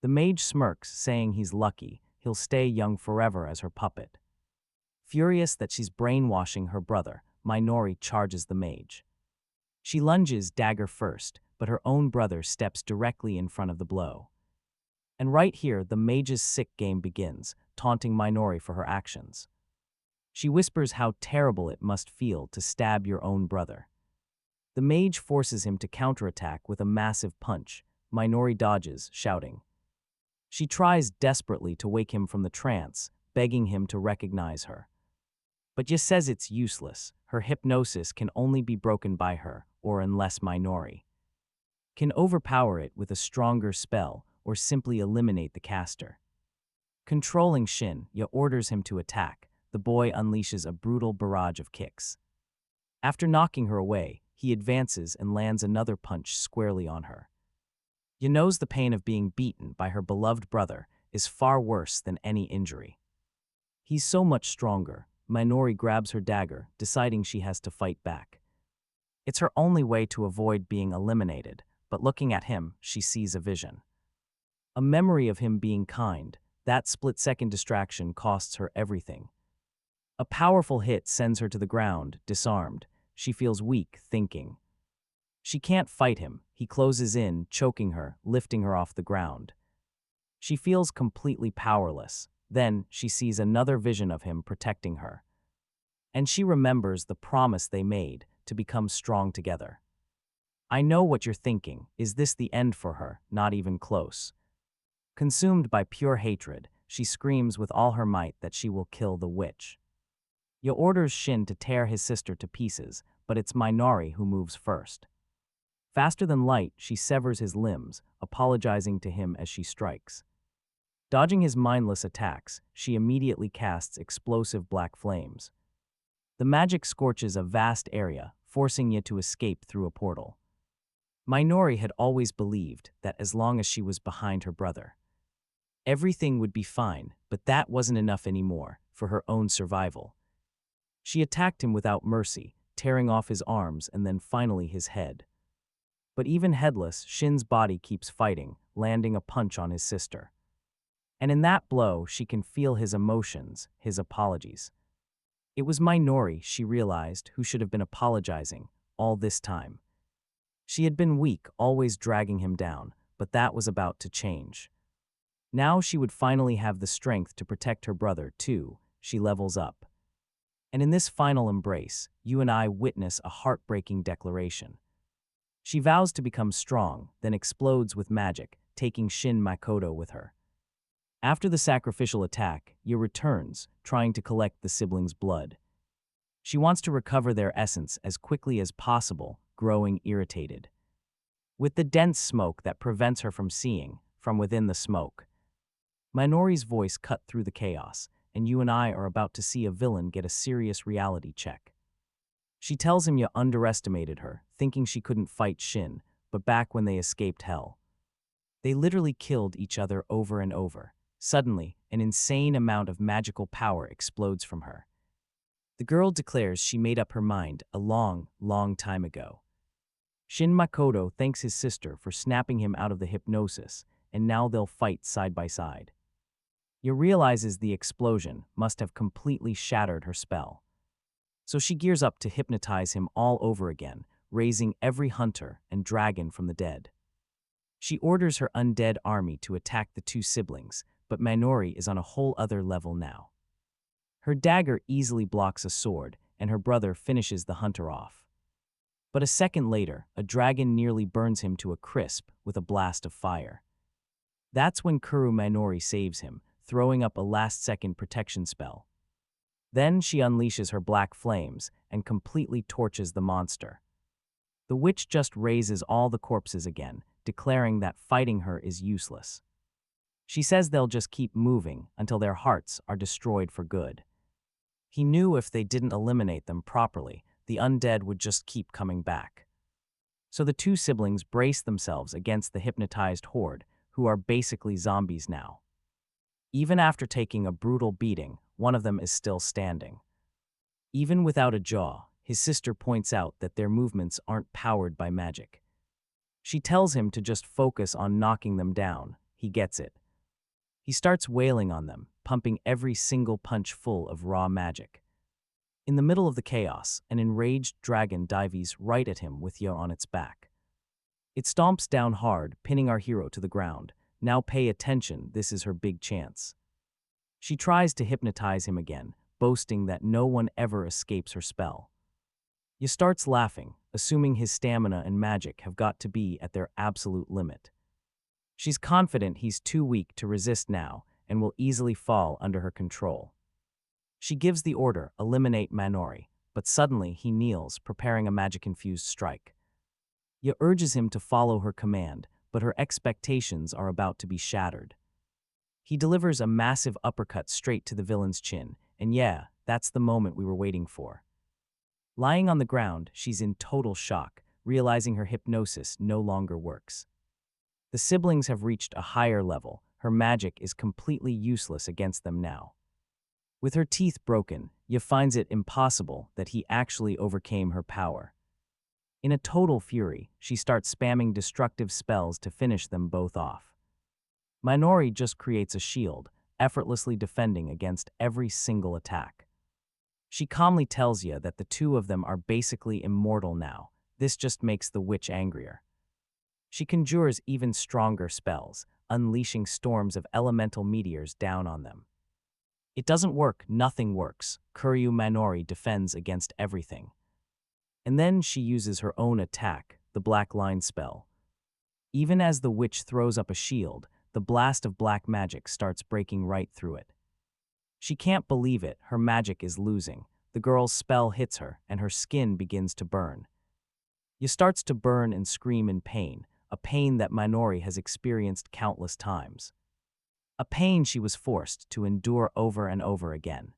The mage smirks, saying he's lucky, he'll stay young forever as her puppet. Furious that she's brainwashing her brother, Minori charges the mage. She lunges dagger first, but her own brother steps directly in front of the blow. And right here, the mage's sick game begins, taunting Minori for her actions. She whispers how terrible it must feel to stab your own brother. The mage forces him to counterattack with a massive punch. Minori dodges, shouting. She tries desperately to wake him from the trance, begging him to recognize her. But Ya says it's useless. Her hypnosis can only be broken by her, or unless Minori can overpower it with a stronger spell or simply eliminate the caster. Controlling Shin, Ya orders him to attack. The boy unleashes a brutal barrage of kicks. After knocking her away, he advances and lands another punch squarely on her. Ya knows the pain of being beaten by her beloved brother is far worse than any injury. He's so much stronger. Minori grabs her dagger, deciding she has to fight back. It's her only way to avoid being eliminated, but looking at him, she sees a vision. A memory of him being kind. That split-second distraction costs her everything. A powerful hit sends her to the ground, disarmed. she feels weak, thinking. She can't fight him. He closes in, choking her, lifting her off the ground. She feels completely powerless. Then she sees another vision of him protecting her. And she remembers the promise they made to become strong together. I know what you're thinking. Is this the end for her? Not even close. Consumed by pure hatred, she screams with all her might that she will kill the witch. Yo orders Shin to tear his sister to pieces, but it's Minori who moves first. Faster than light, she severs his limbs, apologizing to him as she strikes. Dodging his mindless attacks, she immediately casts explosive black flames. The magic scorches a vast area, forcing Yi to escape through a portal. Minori had always believed that as long as she was behind her brother, everything would be fine, but that wasn't enough anymore for her own survival. She attacked him without mercy, tearing off his arms and then finally his head. But even headless, Shin's body keeps fighting, landing a punch on his sister. And in that blow, she can feel his emotions, his apologies. It was Minori, she realized, who should have been apologizing all this time. She had been weak, always dragging him down, but that was about to change. Now she would finally have the strength to protect her brother, too. She levels up. And in this final embrace, you and I witness a heartbreaking declaration. She vows to become strong, then explodes with magic, taking Shin Makoto with her. After the sacrificial attack, Yi returns, trying to collect the siblings' blood. She wants to recover their essence as quickly as possible, growing irritated. With the dense smoke that prevents her from seeing, from within the smoke. Minori's voice cut through the chaos, and you and I are about to see a villain get a serious reality check. She tells him you underestimated her, thinking she couldn't fight Shin, but back when they escaped hell. They literally killed each other over and over. Suddenly, an insane amount of magical power explodes from her. The girl declares she made up her mind a long, long time ago. Shin Makoto thanks his sister for snapping him out of the hypnosis, and now they'll fight side by side. Yi realizes the explosion must have completely shattered her spell. So she gears up to hypnotize him all over again, raising every hunter and dragon from the dead. She orders her undead army to attack the two siblings, but Minori is on a whole other level now. Her dagger easily blocks a sword, and her brother finishes the hunter off. But a second later, a dragon nearly burns him to a crisp with a blast of fire. That's when Kuru Minori saves him, throwing up a last-second protection spell. Then she unleashes her black flames and completely torches the monster. The witch just raises all the corpses again, declaring that fighting her is useless. She says they'll just keep moving until their hearts are destroyed for good. He knew if they didn't eliminate them properly, the undead would just keep coming back. So the two siblings brace themselves against the hypnotized horde, who are basically zombies now. Even after taking a brutal beating, one of them is still standing. Even without a jaw, his sister points out that their movements aren't powered by magic. She tells him to just focus on knocking them down. He gets it. He starts wailing on them, pumping every single punch full of raw magic. In the middle of the chaos, an enraged dragon dives right at him with Yo on its back. It stomps down hard, pinning our hero to the ground. Now pay attention, this is her big chance. She tries to hypnotize him again, boasting that no one ever escapes her spell. Yo starts laughing, assuming his stamina and magic have got to be at their absolute limit. She's confident he's too weak to resist now and will easily fall under her control. She gives the order, eliminate Minori, but suddenly he kneels, preparing a magic-infused strike. Yo urges him to follow her command, but her expectations are about to be shattered. He delivers a massive uppercut straight to the villain's chin, and yeah, that's the moment we were waiting for. Lying on the ground, she's in total shock, realizing her hypnosis no longer works. The siblings have reached a higher level. Her magic is completely useless against them now. With her teeth broken, Yi finds it impossible that he actually overcame her power. In a total fury, she starts spamming destructive spells to finish them both off. Minori just creates a shield, effortlessly defending against every single attack. She calmly tells you that the two of them are basically immortal now. This just makes the witch angrier. She conjures even stronger spells, unleashing storms of elemental meteors down on them. It doesn't work, nothing works. Kuryu Minori defends against everything. And then she uses her own attack, the Black Line spell. Even as the witch throws up a shield, the blast of black magic starts breaking right through it. She can't believe it, her magic is losing. The girl's spell hits her, and her skin begins to burn. She starts to burn and scream in pain, a pain that Minori has experienced countless times. A pain she was forced to endure over and over again.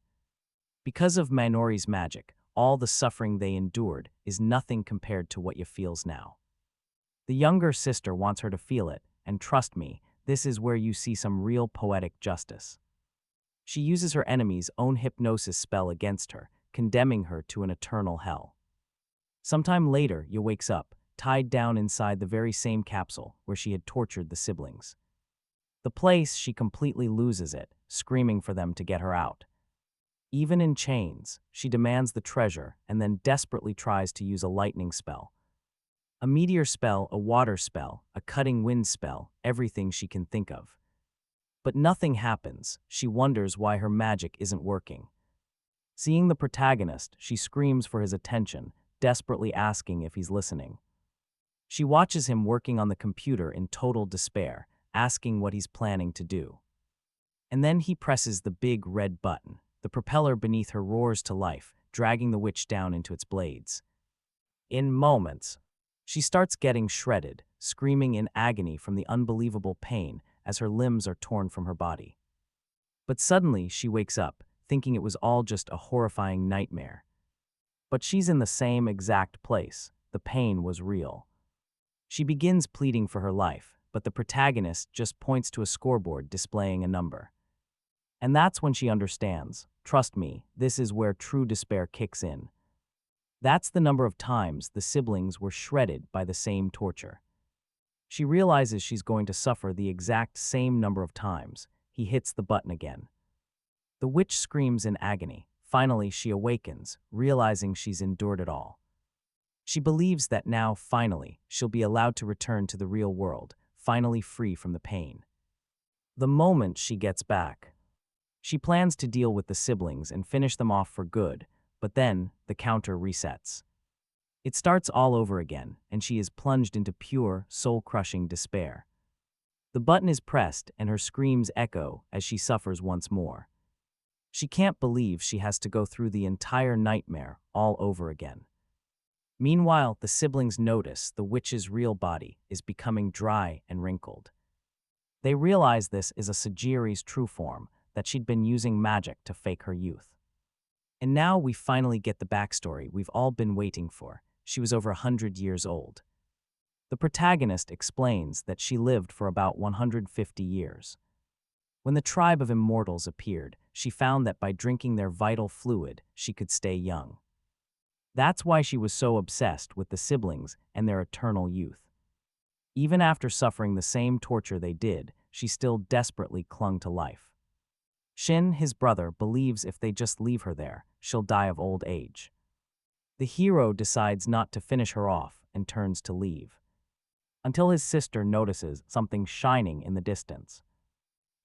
Because of Minori's magic, all the suffering they endured is nothing compared to what you feels now. The younger sister wants her to feel it, and trust me, this is where you see some real poetic justice. She uses her enemy's own hypnosis spell against her, condemning her to an eternal hell. Sometime later, you wakes up, tied down inside the very same capsule where she had tortured the siblings. The place, she completely loses it, screaming for them to get her out. Even in chains, she demands the treasure and then desperately tries to use a lightning spell. A meteor spell, a water spell, a cutting wind spell, everything she can think of. But nothing happens. She wonders why her magic isn't working. Seeing the protagonist, she screams for his attention, desperately asking if he's listening. She watches him working on the computer in total despair, asking what he's planning to do. And then he presses the big red button. The propeller beneath her roars to life, dragging the witch down into its blades. In moments, she starts getting shredded, screaming in agony from the unbelievable pain as her limbs are torn from her body. But suddenly she wakes up, thinking it was all just a horrifying nightmare. But she's in the same exact place. The pain was real. She begins pleading for her life, but the protagonist just points to a scoreboard displaying a number. And that's when she understands. Trust me, this is where true despair kicks in. That's the number of times the siblings were shredded by the same torture. She realizes she's going to suffer the exact same number of times. He hits the button again. The witch screams in agony. Finally, she awakens, realizing she's endured it all. She believes that now, finally, she'll be allowed to return to the real world, finally free from the pain. The moment she gets back, she plans to deal with the siblings and finish them off for good, but then the counter resets. It starts all over again, and she is plunged into pure, soul-crushing despair. The button is pressed, and her screams echo as she suffers once more. She can't believe she has to go through the entire nightmare all over again. Meanwhile, the siblings notice the witch's real body is becoming dry and wrinkled. They realize this is a Sajiri's true form, that she'd been using magic to fake her youth. And now we finally get the backstory we've all been waiting for. She was over 100 years old. The protagonist explains that she lived for about 150 years. When the tribe of Immortals appeared, she found that by drinking their vital fluid, she could stay young. That's why she was so obsessed with the siblings and their eternal youth. Even after suffering the same torture they did, she still desperately clung to life. Shin, his brother, believes if they just leave her there, she'll die of old age. The hero decides not to finish her off and turns to leave. Until his sister notices something shining in the distance.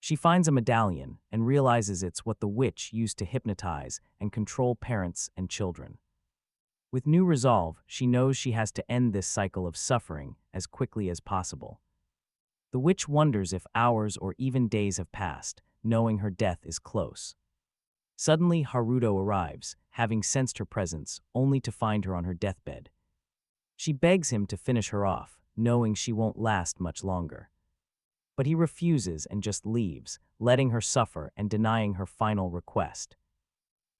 She finds a medallion and realizes it's what the witch used to hypnotize and control parents and children. With new resolve, she knows she has to end this cycle of suffering as quickly as possible. The witch wonders if hours or even days have passed, knowing her death is close. Suddenly, Haruto arrives, having sensed her presence, only to find her on her deathbed. She begs him to finish her off, knowing she won't last much longer. But he refuses and just leaves, letting her suffer and denying her final request.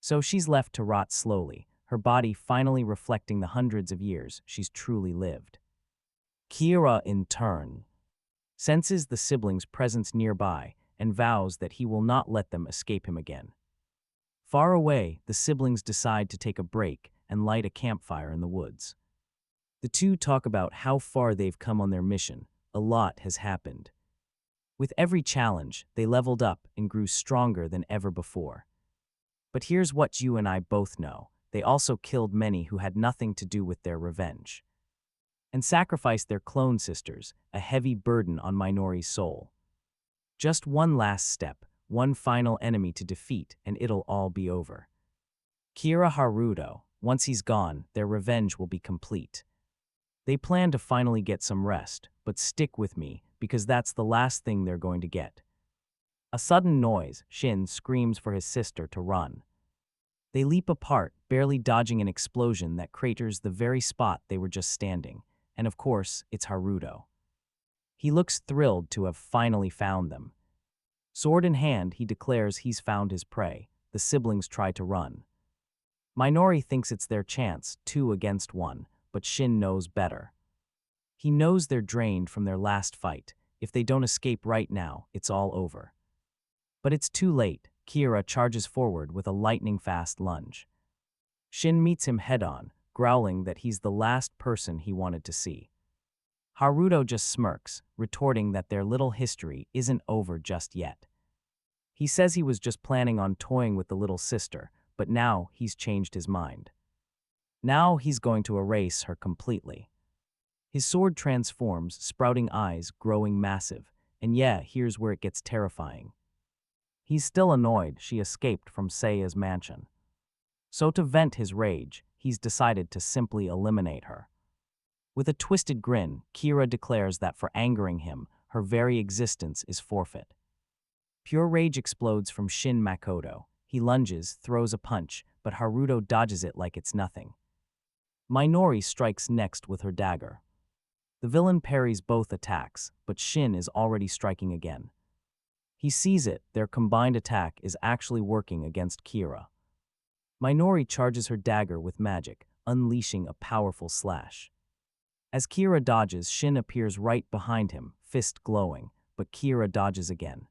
So she's left to rot slowly, her body finally reflecting the hundreds of years she's truly lived. Kira, in turn, senses the siblings' presence nearby and vows that he will not let them escape him again. Far away, the siblings decide to take a break and light a campfire in the woods. The two talk about how far they've come on their mission. A lot has happened. With every challenge, they leveled up and grew stronger than ever before. But here's what you and I both know. They also killed many who had nothing to do with their revenge. And sacrificed their clone sisters, a heavy burden on Minori's soul. Just one last step, one final enemy to defeat, and it'll all be over. Kira Haruto, once he's gone, their revenge will be complete. They plan to finally get some rest, but stick with me, because that's the last thing they're going to get. A sudden noise, Shin screams for his sister to run. They leap apart, barely dodging an explosion that craters the very spot they were just standing, and of course, it's Haruto. He looks thrilled to have finally found them. Sword in hand, he declares he's found his prey. The siblings try to run. Minori thinks it's their chance, 2 against 1, but Shin knows better. He knows they're drained from their last fight. If they don't escape right now, it's all over. But it's too late. Kira charges forward with a lightning-fast lunge. Shin meets him head-on, growling that he's the last person he wanted to see. Haruto just smirks, retorting that their little history isn't over just yet. He says he was just planning on toying with the little sister, but now he's changed his mind. Now he's going to erase her completely. His sword transforms, sprouting eyes, growing massive, and yeah, here's where it gets terrifying. He's still annoyed she escaped from Seiya's mansion. So to vent his rage, he's decided to simply eliminate her. With a twisted grin, Kira declares that for angering him, her very existence is forfeit. Pure rage explodes from Shin Makoto. He lunges, throws a punch, but Haruto dodges it like it's nothing. Minori strikes next with her dagger. The villain parries both attacks, but Shin is already striking again. He sees it, their combined attack is actually working against Kira. Minori charges her dagger with magic, unleashing a powerful slash. As Kira dodges, Shin appears right behind him, fist glowing, but Kira dodges again.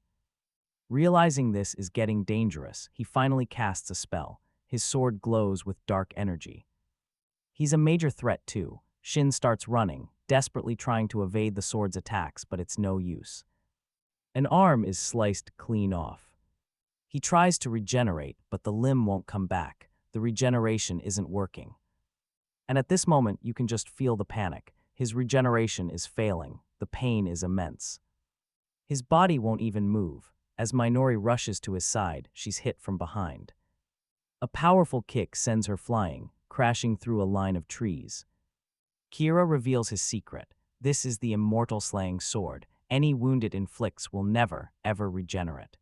Realizing this is getting dangerous, he finally casts a spell. His sword glows with dark energy. He's a major threat too. Shin starts running, desperately trying to evade the sword's attacks, but it's no use. An arm is sliced clean off. He tries to regenerate, but the limb won't come back. The regeneration isn't working. And at this moment, you can just feel the panic. His regeneration is failing. The pain is immense. His body won't even move. As Minori rushes to his side, she's hit from behind. A powerful kick sends her flying, crashing through a line of trees. Kira reveals his secret. This is the Immortal slaying sword. Any wound it inflicts will never, ever regenerate.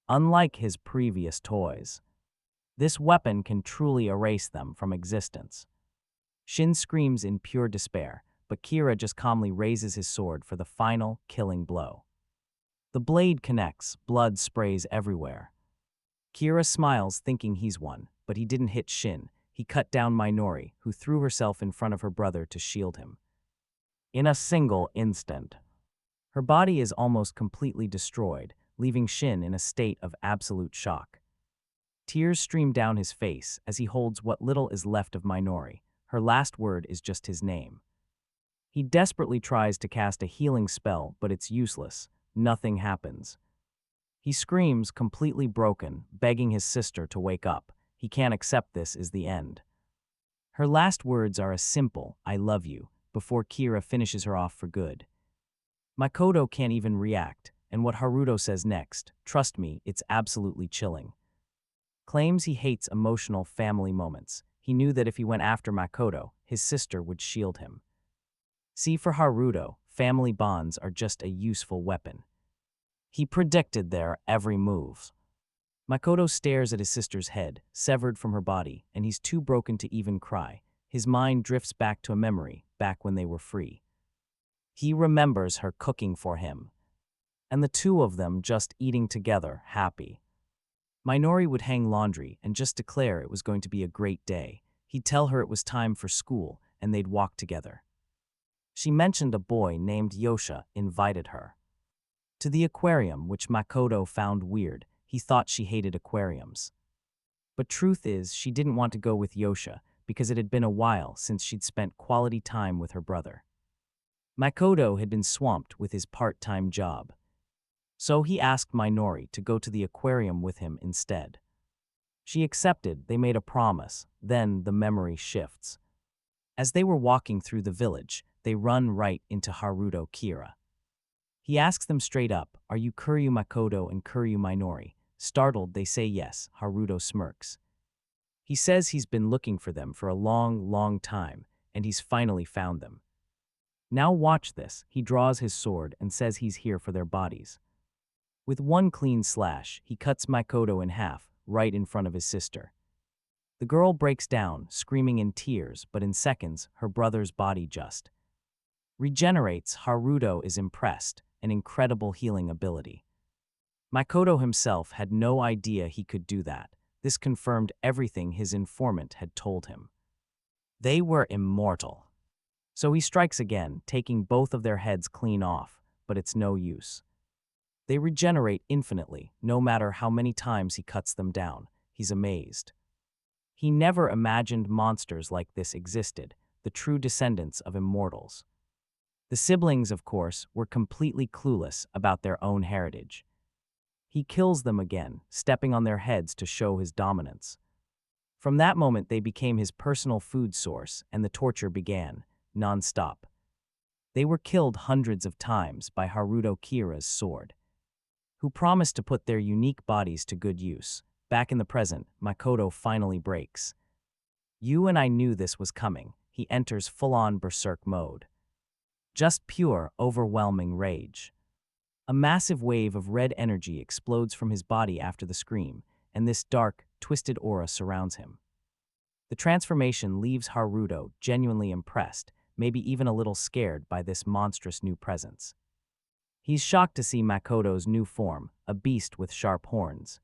Unlike his previous toys, this weapon can truly erase them from existence. Shin screams in pure despair, but Kira just calmly raises his sword for the final, killing blow. The blade connects, blood sprays everywhere. Kira smiles, thinking he's won, but he didn't hit Shin. He cut down Minori, who threw herself in front of her brother to shield him. In a single instant, her body is almost completely destroyed, leaving Shin in a state of absolute shock. Tears stream down his face as he holds what little is left of Minori. Her last word is just his name. He desperately tries to cast a healing spell, but it's useless. Nothing happens. He screams, completely broken, begging his sister to wake up. He can't accept this is the end. Her last words are a simple, "I love you," before Kira finishes her off for good. Makoto can't even react, and what Haruto says next, trust me, it's absolutely chilling. Claims he hates emotional family moments. He knew that if he went after Makoto, his sister would shield him. See, for Haruto, family bonds are just a useful weapon. He predicted their every move. Makoto stares at his sister's head, severed from her body, and he's too broken to even cry. His mind drifts back to a memory, back when they were free. He remembers her cooking for him, and the two of them just eating together, happy. Minori would hang laundry and just declare it was going to be a great day. He'd tell her it was time for school, and they'd walk together. She mentioned a boy named Yosha invited her to the aquarium, which Makoto found weird. He thought she hated aquariums. But truth is, she didn't want to go with Yosha because it had been a while since she'd spent quality time with her brother. Makoto had been swamped with his part-time job. So he asked Minori to go to the aquarium with him instead. She accepted, they made a promise, then the memory shifts. As they were walking through the village, they run right into Haruto Kira. He asks them straight up, "Are you Kuryu Makoto and Kuryu Minori?" Startled, they say yes. Haruto smirks. He says he's been looking for them for a long, long time, and he's finally found them. Now watch this. He draws his sword and says he's here for their bodies. With one clean slash, he cuts Makoto in half, right in front of his sister. The girl breaks down, screaming in tears, but in seconds, her brother's body just regenerates. Haruto is impressed, an incredible healing ability. Makoto himself had no idea he could do that. This confirmed everything his informant had told him. They were immortal. So he strikes again, taking both of their heads clean off, but it's no use. They regenerate infinitely, no matter how many times he cuts them down. He's amazed. He never imagined monsters like this existed, the true descendants of immortals. The siblings, of course, were completely clueless about their own heritage. He kills them again, stepping on their heads to show his dominance. From that moment, they became his personal food source, and the torture began, non-stop. They were killed hundreds of times by Haruto Kira's sword, who promised to put their unique bodies to good use. Back in the present, Makoto finally breaks. "You and I knew this was coming." He enters full-on berserk mode. Just pure, overwhelming rage. A massive wave of red energy explodes from his body after the scream, and this dark, twisted aura surrounds him. The transformation leaves Haruto genuinely impressed, maybe even a little scared by this monstrous new presence. He's shocked to see Makoto's new form, a beast with sharp horns.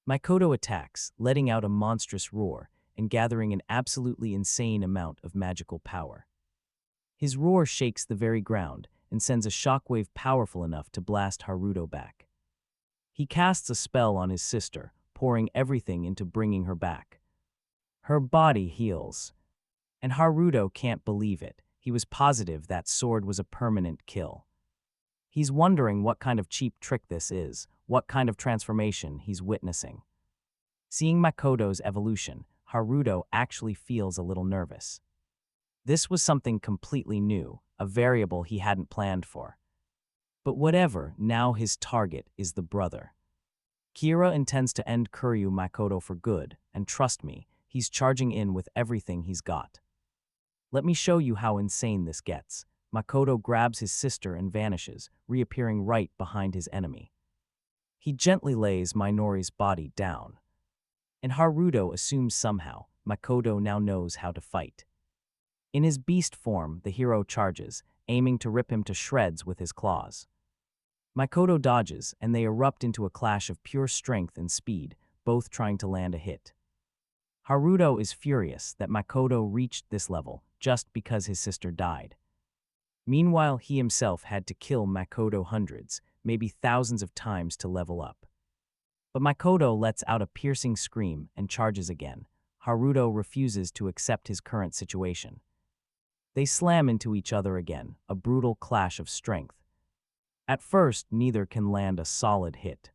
Makoto attacks, letting out a monstrous roar and gathering an absolutely insane amount of magical power. His roar shakes the very ground and sends a shockwave powerful enough to blast Haruto back. He casts a spell on his sister, pouring everything into bringing her back. Her body heals, and Haruto can't believe it. He was positive that sword was a permanent kill. He's wondering what kind of cheap trick this is, what kind of transformation he's witnessing. Seeing Makoto's evolution, Haruto actually feels a little nervous. This was something completely new, a variable he hadn't planned for. But whatever, now his target is the brother. Kira intends to end Kuryu Makoto for good, and trust me, he's charging in with everything he's got. Let me show you how insane this gets. Makoto grabs his sister and vanishes, reappearing right behind his enemy. He gently lays Minori's body down. And Haruto assumes somehow Makoto now knows how to fight. In his beast form, the hero charges, aiming to rip him to shreds with his claws. Makoto dodges, and they erupt into a clash of pure strength and speed, both trying to land a hit. Haruto is furious that Makoto reached this level just because his sister died. Meanwhile, he himself had to kill Makoto hundreds, maybe thousands of times to level up. But Makoto lets out a piercing scream and charges again. Haruto refuses to accept his current situation. They slam into each other again, a brutal clash of strength. At first, neither can land a solid hit.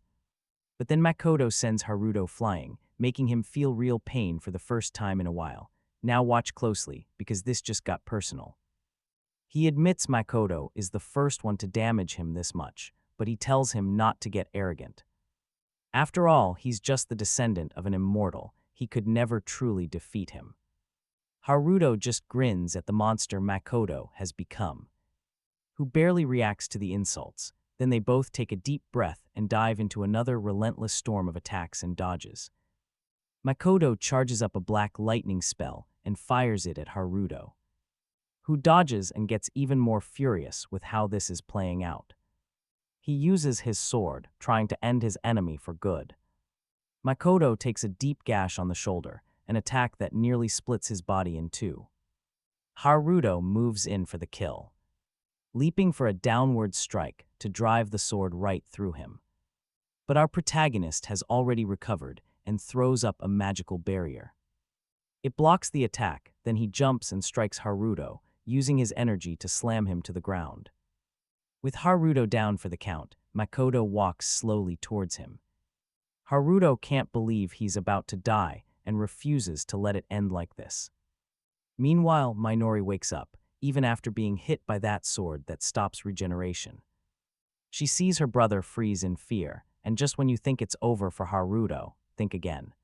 But then Makoto sends Haruto flying, making him feel real pain for the first time in a while. Now watch closely, because this just got personal. He admits Makoto is the first one to damage him this much, but he tells him not to get arrogant. After all, he's just the descendant of an immortal. He could never truly defeat him. Haruto just grins at the monster Makoto has become, who barely reacts to the insults. Then they both take a deep breath and dive into another relentless storm of attacks and dodges. Makoto charges up a black lightning spell and fires it at Haruto, who dodges and gets even more furious with how this is playing out. He uses his sword, trying to end his enemy for good. Makoto takes a deep gash on the shoulder, an attack that nearly splits his body in two. Haruto moves in for the kill, leaping for a downward strike to drive the sword right through him. But our protagonist has already recovered and throws up a magical barrier. It blocks the attack, then he jumps and strikes Haruto, using his energy to slam him to the ground. With Haruto down for the count, Makoto walks slowly towards him. Haruto can't believe he's about to die and refuses to let it end like this. Meanwhile, Minori wakes up, even after being hit by that sword that stops regeneration. She sees her brother freeze in fear, and just when you think it's over for Haruto, think again.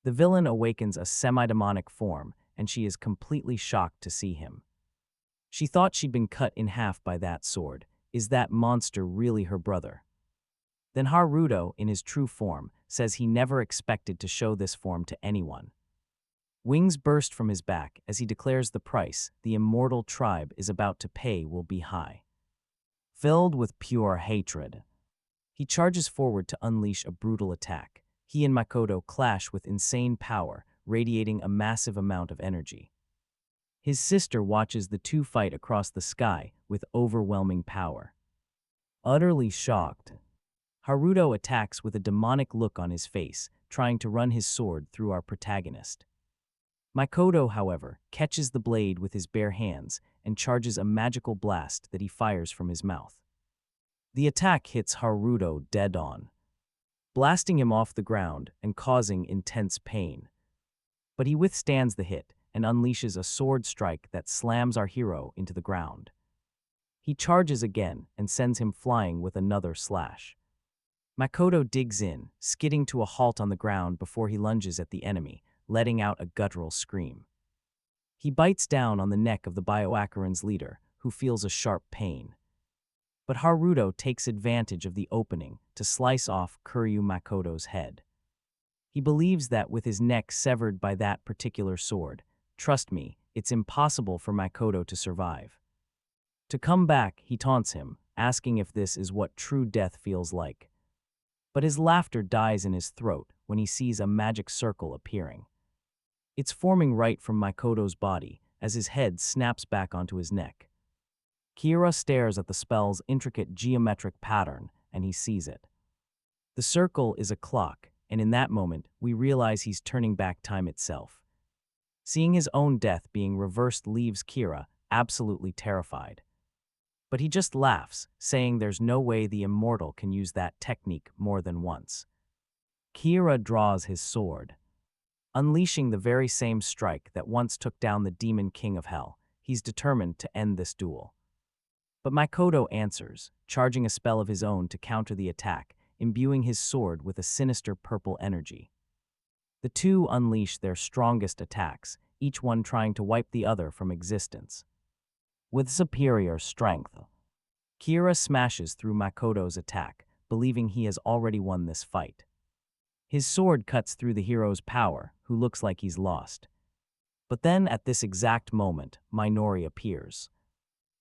The villain awakens a semi-demonic form, and she is completely shocked to see him. She thought she'd been cut in half by that sword. Is that monster really her brother? Then Haruto, in his true form, says he never expected to show this form to anyone. Wings burst from his back as he declares the price the immortal tribe is about to pay will be high. Filled with pure hatred, he charges forward to unleash a brutal attack. He and Makoto clash with insane power, radiating a massive amount of energy. His sister watches the two fight across the sky with overwhelming power. Utterly shocked, Haruto attacks with a demonic look on his face, trying to run his sword through our protagonist. Makoto, however, catches the blade with his bare hands and charges a magical blast that he fires from his mouth. The attack hits Haruto dead on, blasting him off the ground and causing intense pain. But he withstands the hit and unleashes a sword strike that slams our hero into the ground. He charges again and sends him flying with another slash. Makoto digs in, skidding to a halt on the ground before he lunges at the enemy, letting out a guttural scream. He bites down on the neck of the Bioacaran's leader, who feels a sharp pain. But Haruto takes advantage of the opening to slice off Kuryu Makoto's head. He believes that with his neck severed by that particular sword, trust me, it's impossible for Makoto to survive. To come back, he taunts him, asking if this is what true death feels like. But his laughter dies in his throat when he sees a magic circle appearing. It's forming right from Makoto's body as his head snaps back onto his neck. Kira stares at the spell's intricate geometric pattern, and he sees it. The circle is a clock, and in that moment, we realize he's turning back time itself. Seeing his own death being reversed leaves Kira absolutely terrified. But he just laughs, saying there's no way the Immortal can use that technique more than once. Kira draws his sword. Unleashing the very same strike that once took down the Demon King of Hell, he's determined to end this duel. But Makoto answers, charging a spell of his own to counter the attack, imbuing his sword with a sinister purple energy. The two unleash their strongest attacks, each one trying to wipe the other from existence. With superior strength, Kira smashes through Makoto's attack, believing he has already won this fight. His sword cuts through the hero's power, who looks like he's lost. But then, at this exact moment, Minori appears.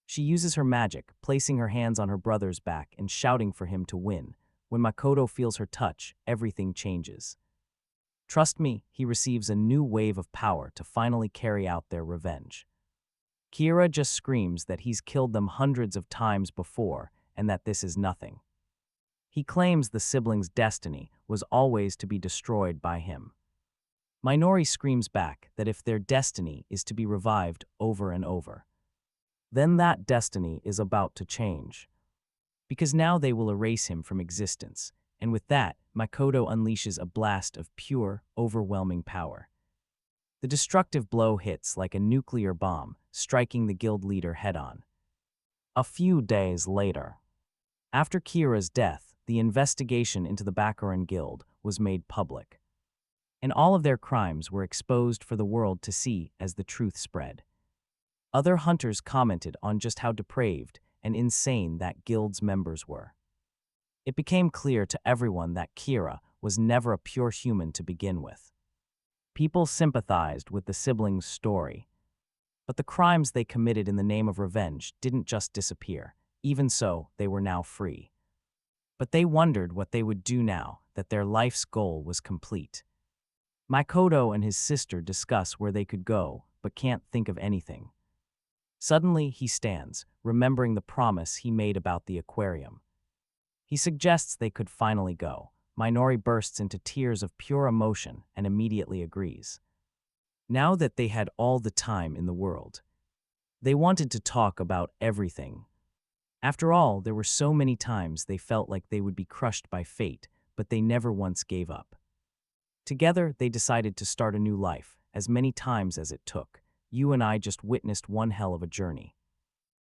She uses her magic, placing her hands on her brother's back and shouting for him to win. When Makoto feels her touch, everything changes. Trust me, he receives a new wave of power to finally carry out their revenge. Kira just screams that he's killed them hundreds of times before and that this is nothing. He claims the siblings' destiny was always to be destroyed by him. Minori screams back that if their destiny is to be revived over and over, then that destiny is about to change. Because now they will erase him from existence, and with that, Makoto unleashes a blast of pure, overwhelming power. The destructive blow hits like a nuclear bomb, striking the guild leader head-on. A few days later, after Kira's death, the investigation into the Baccarin Guild was made public, and all of their crimes were exposed for the world to see as the truth spread. Other hunters commented on just how depraved and insane that guild's members were. It became clear to everyone that Kira was never a pure human to begin with. People sympathized with the siblings' story, but the crimes they committed in the name of revenge didn't just disappear. Even so, they were now free. But they wondered what they would do now that their life's goal was complete. Makoto and his sister discuss where they could go, but can't think of anything. Suddenly, he stands, remembering the promise he made about the aquarium. He suggests they could finally go. Minori bursts into tears of pure emotion and immediately agrees. Now that they had all the time in the world, they wanted to talk about everything. After all, there were so many times they felt like they would be crushed by fate, but they never once gave up. Together, they decided to start a new life, as many times as it took. You and I just witnessed one hell of a journey.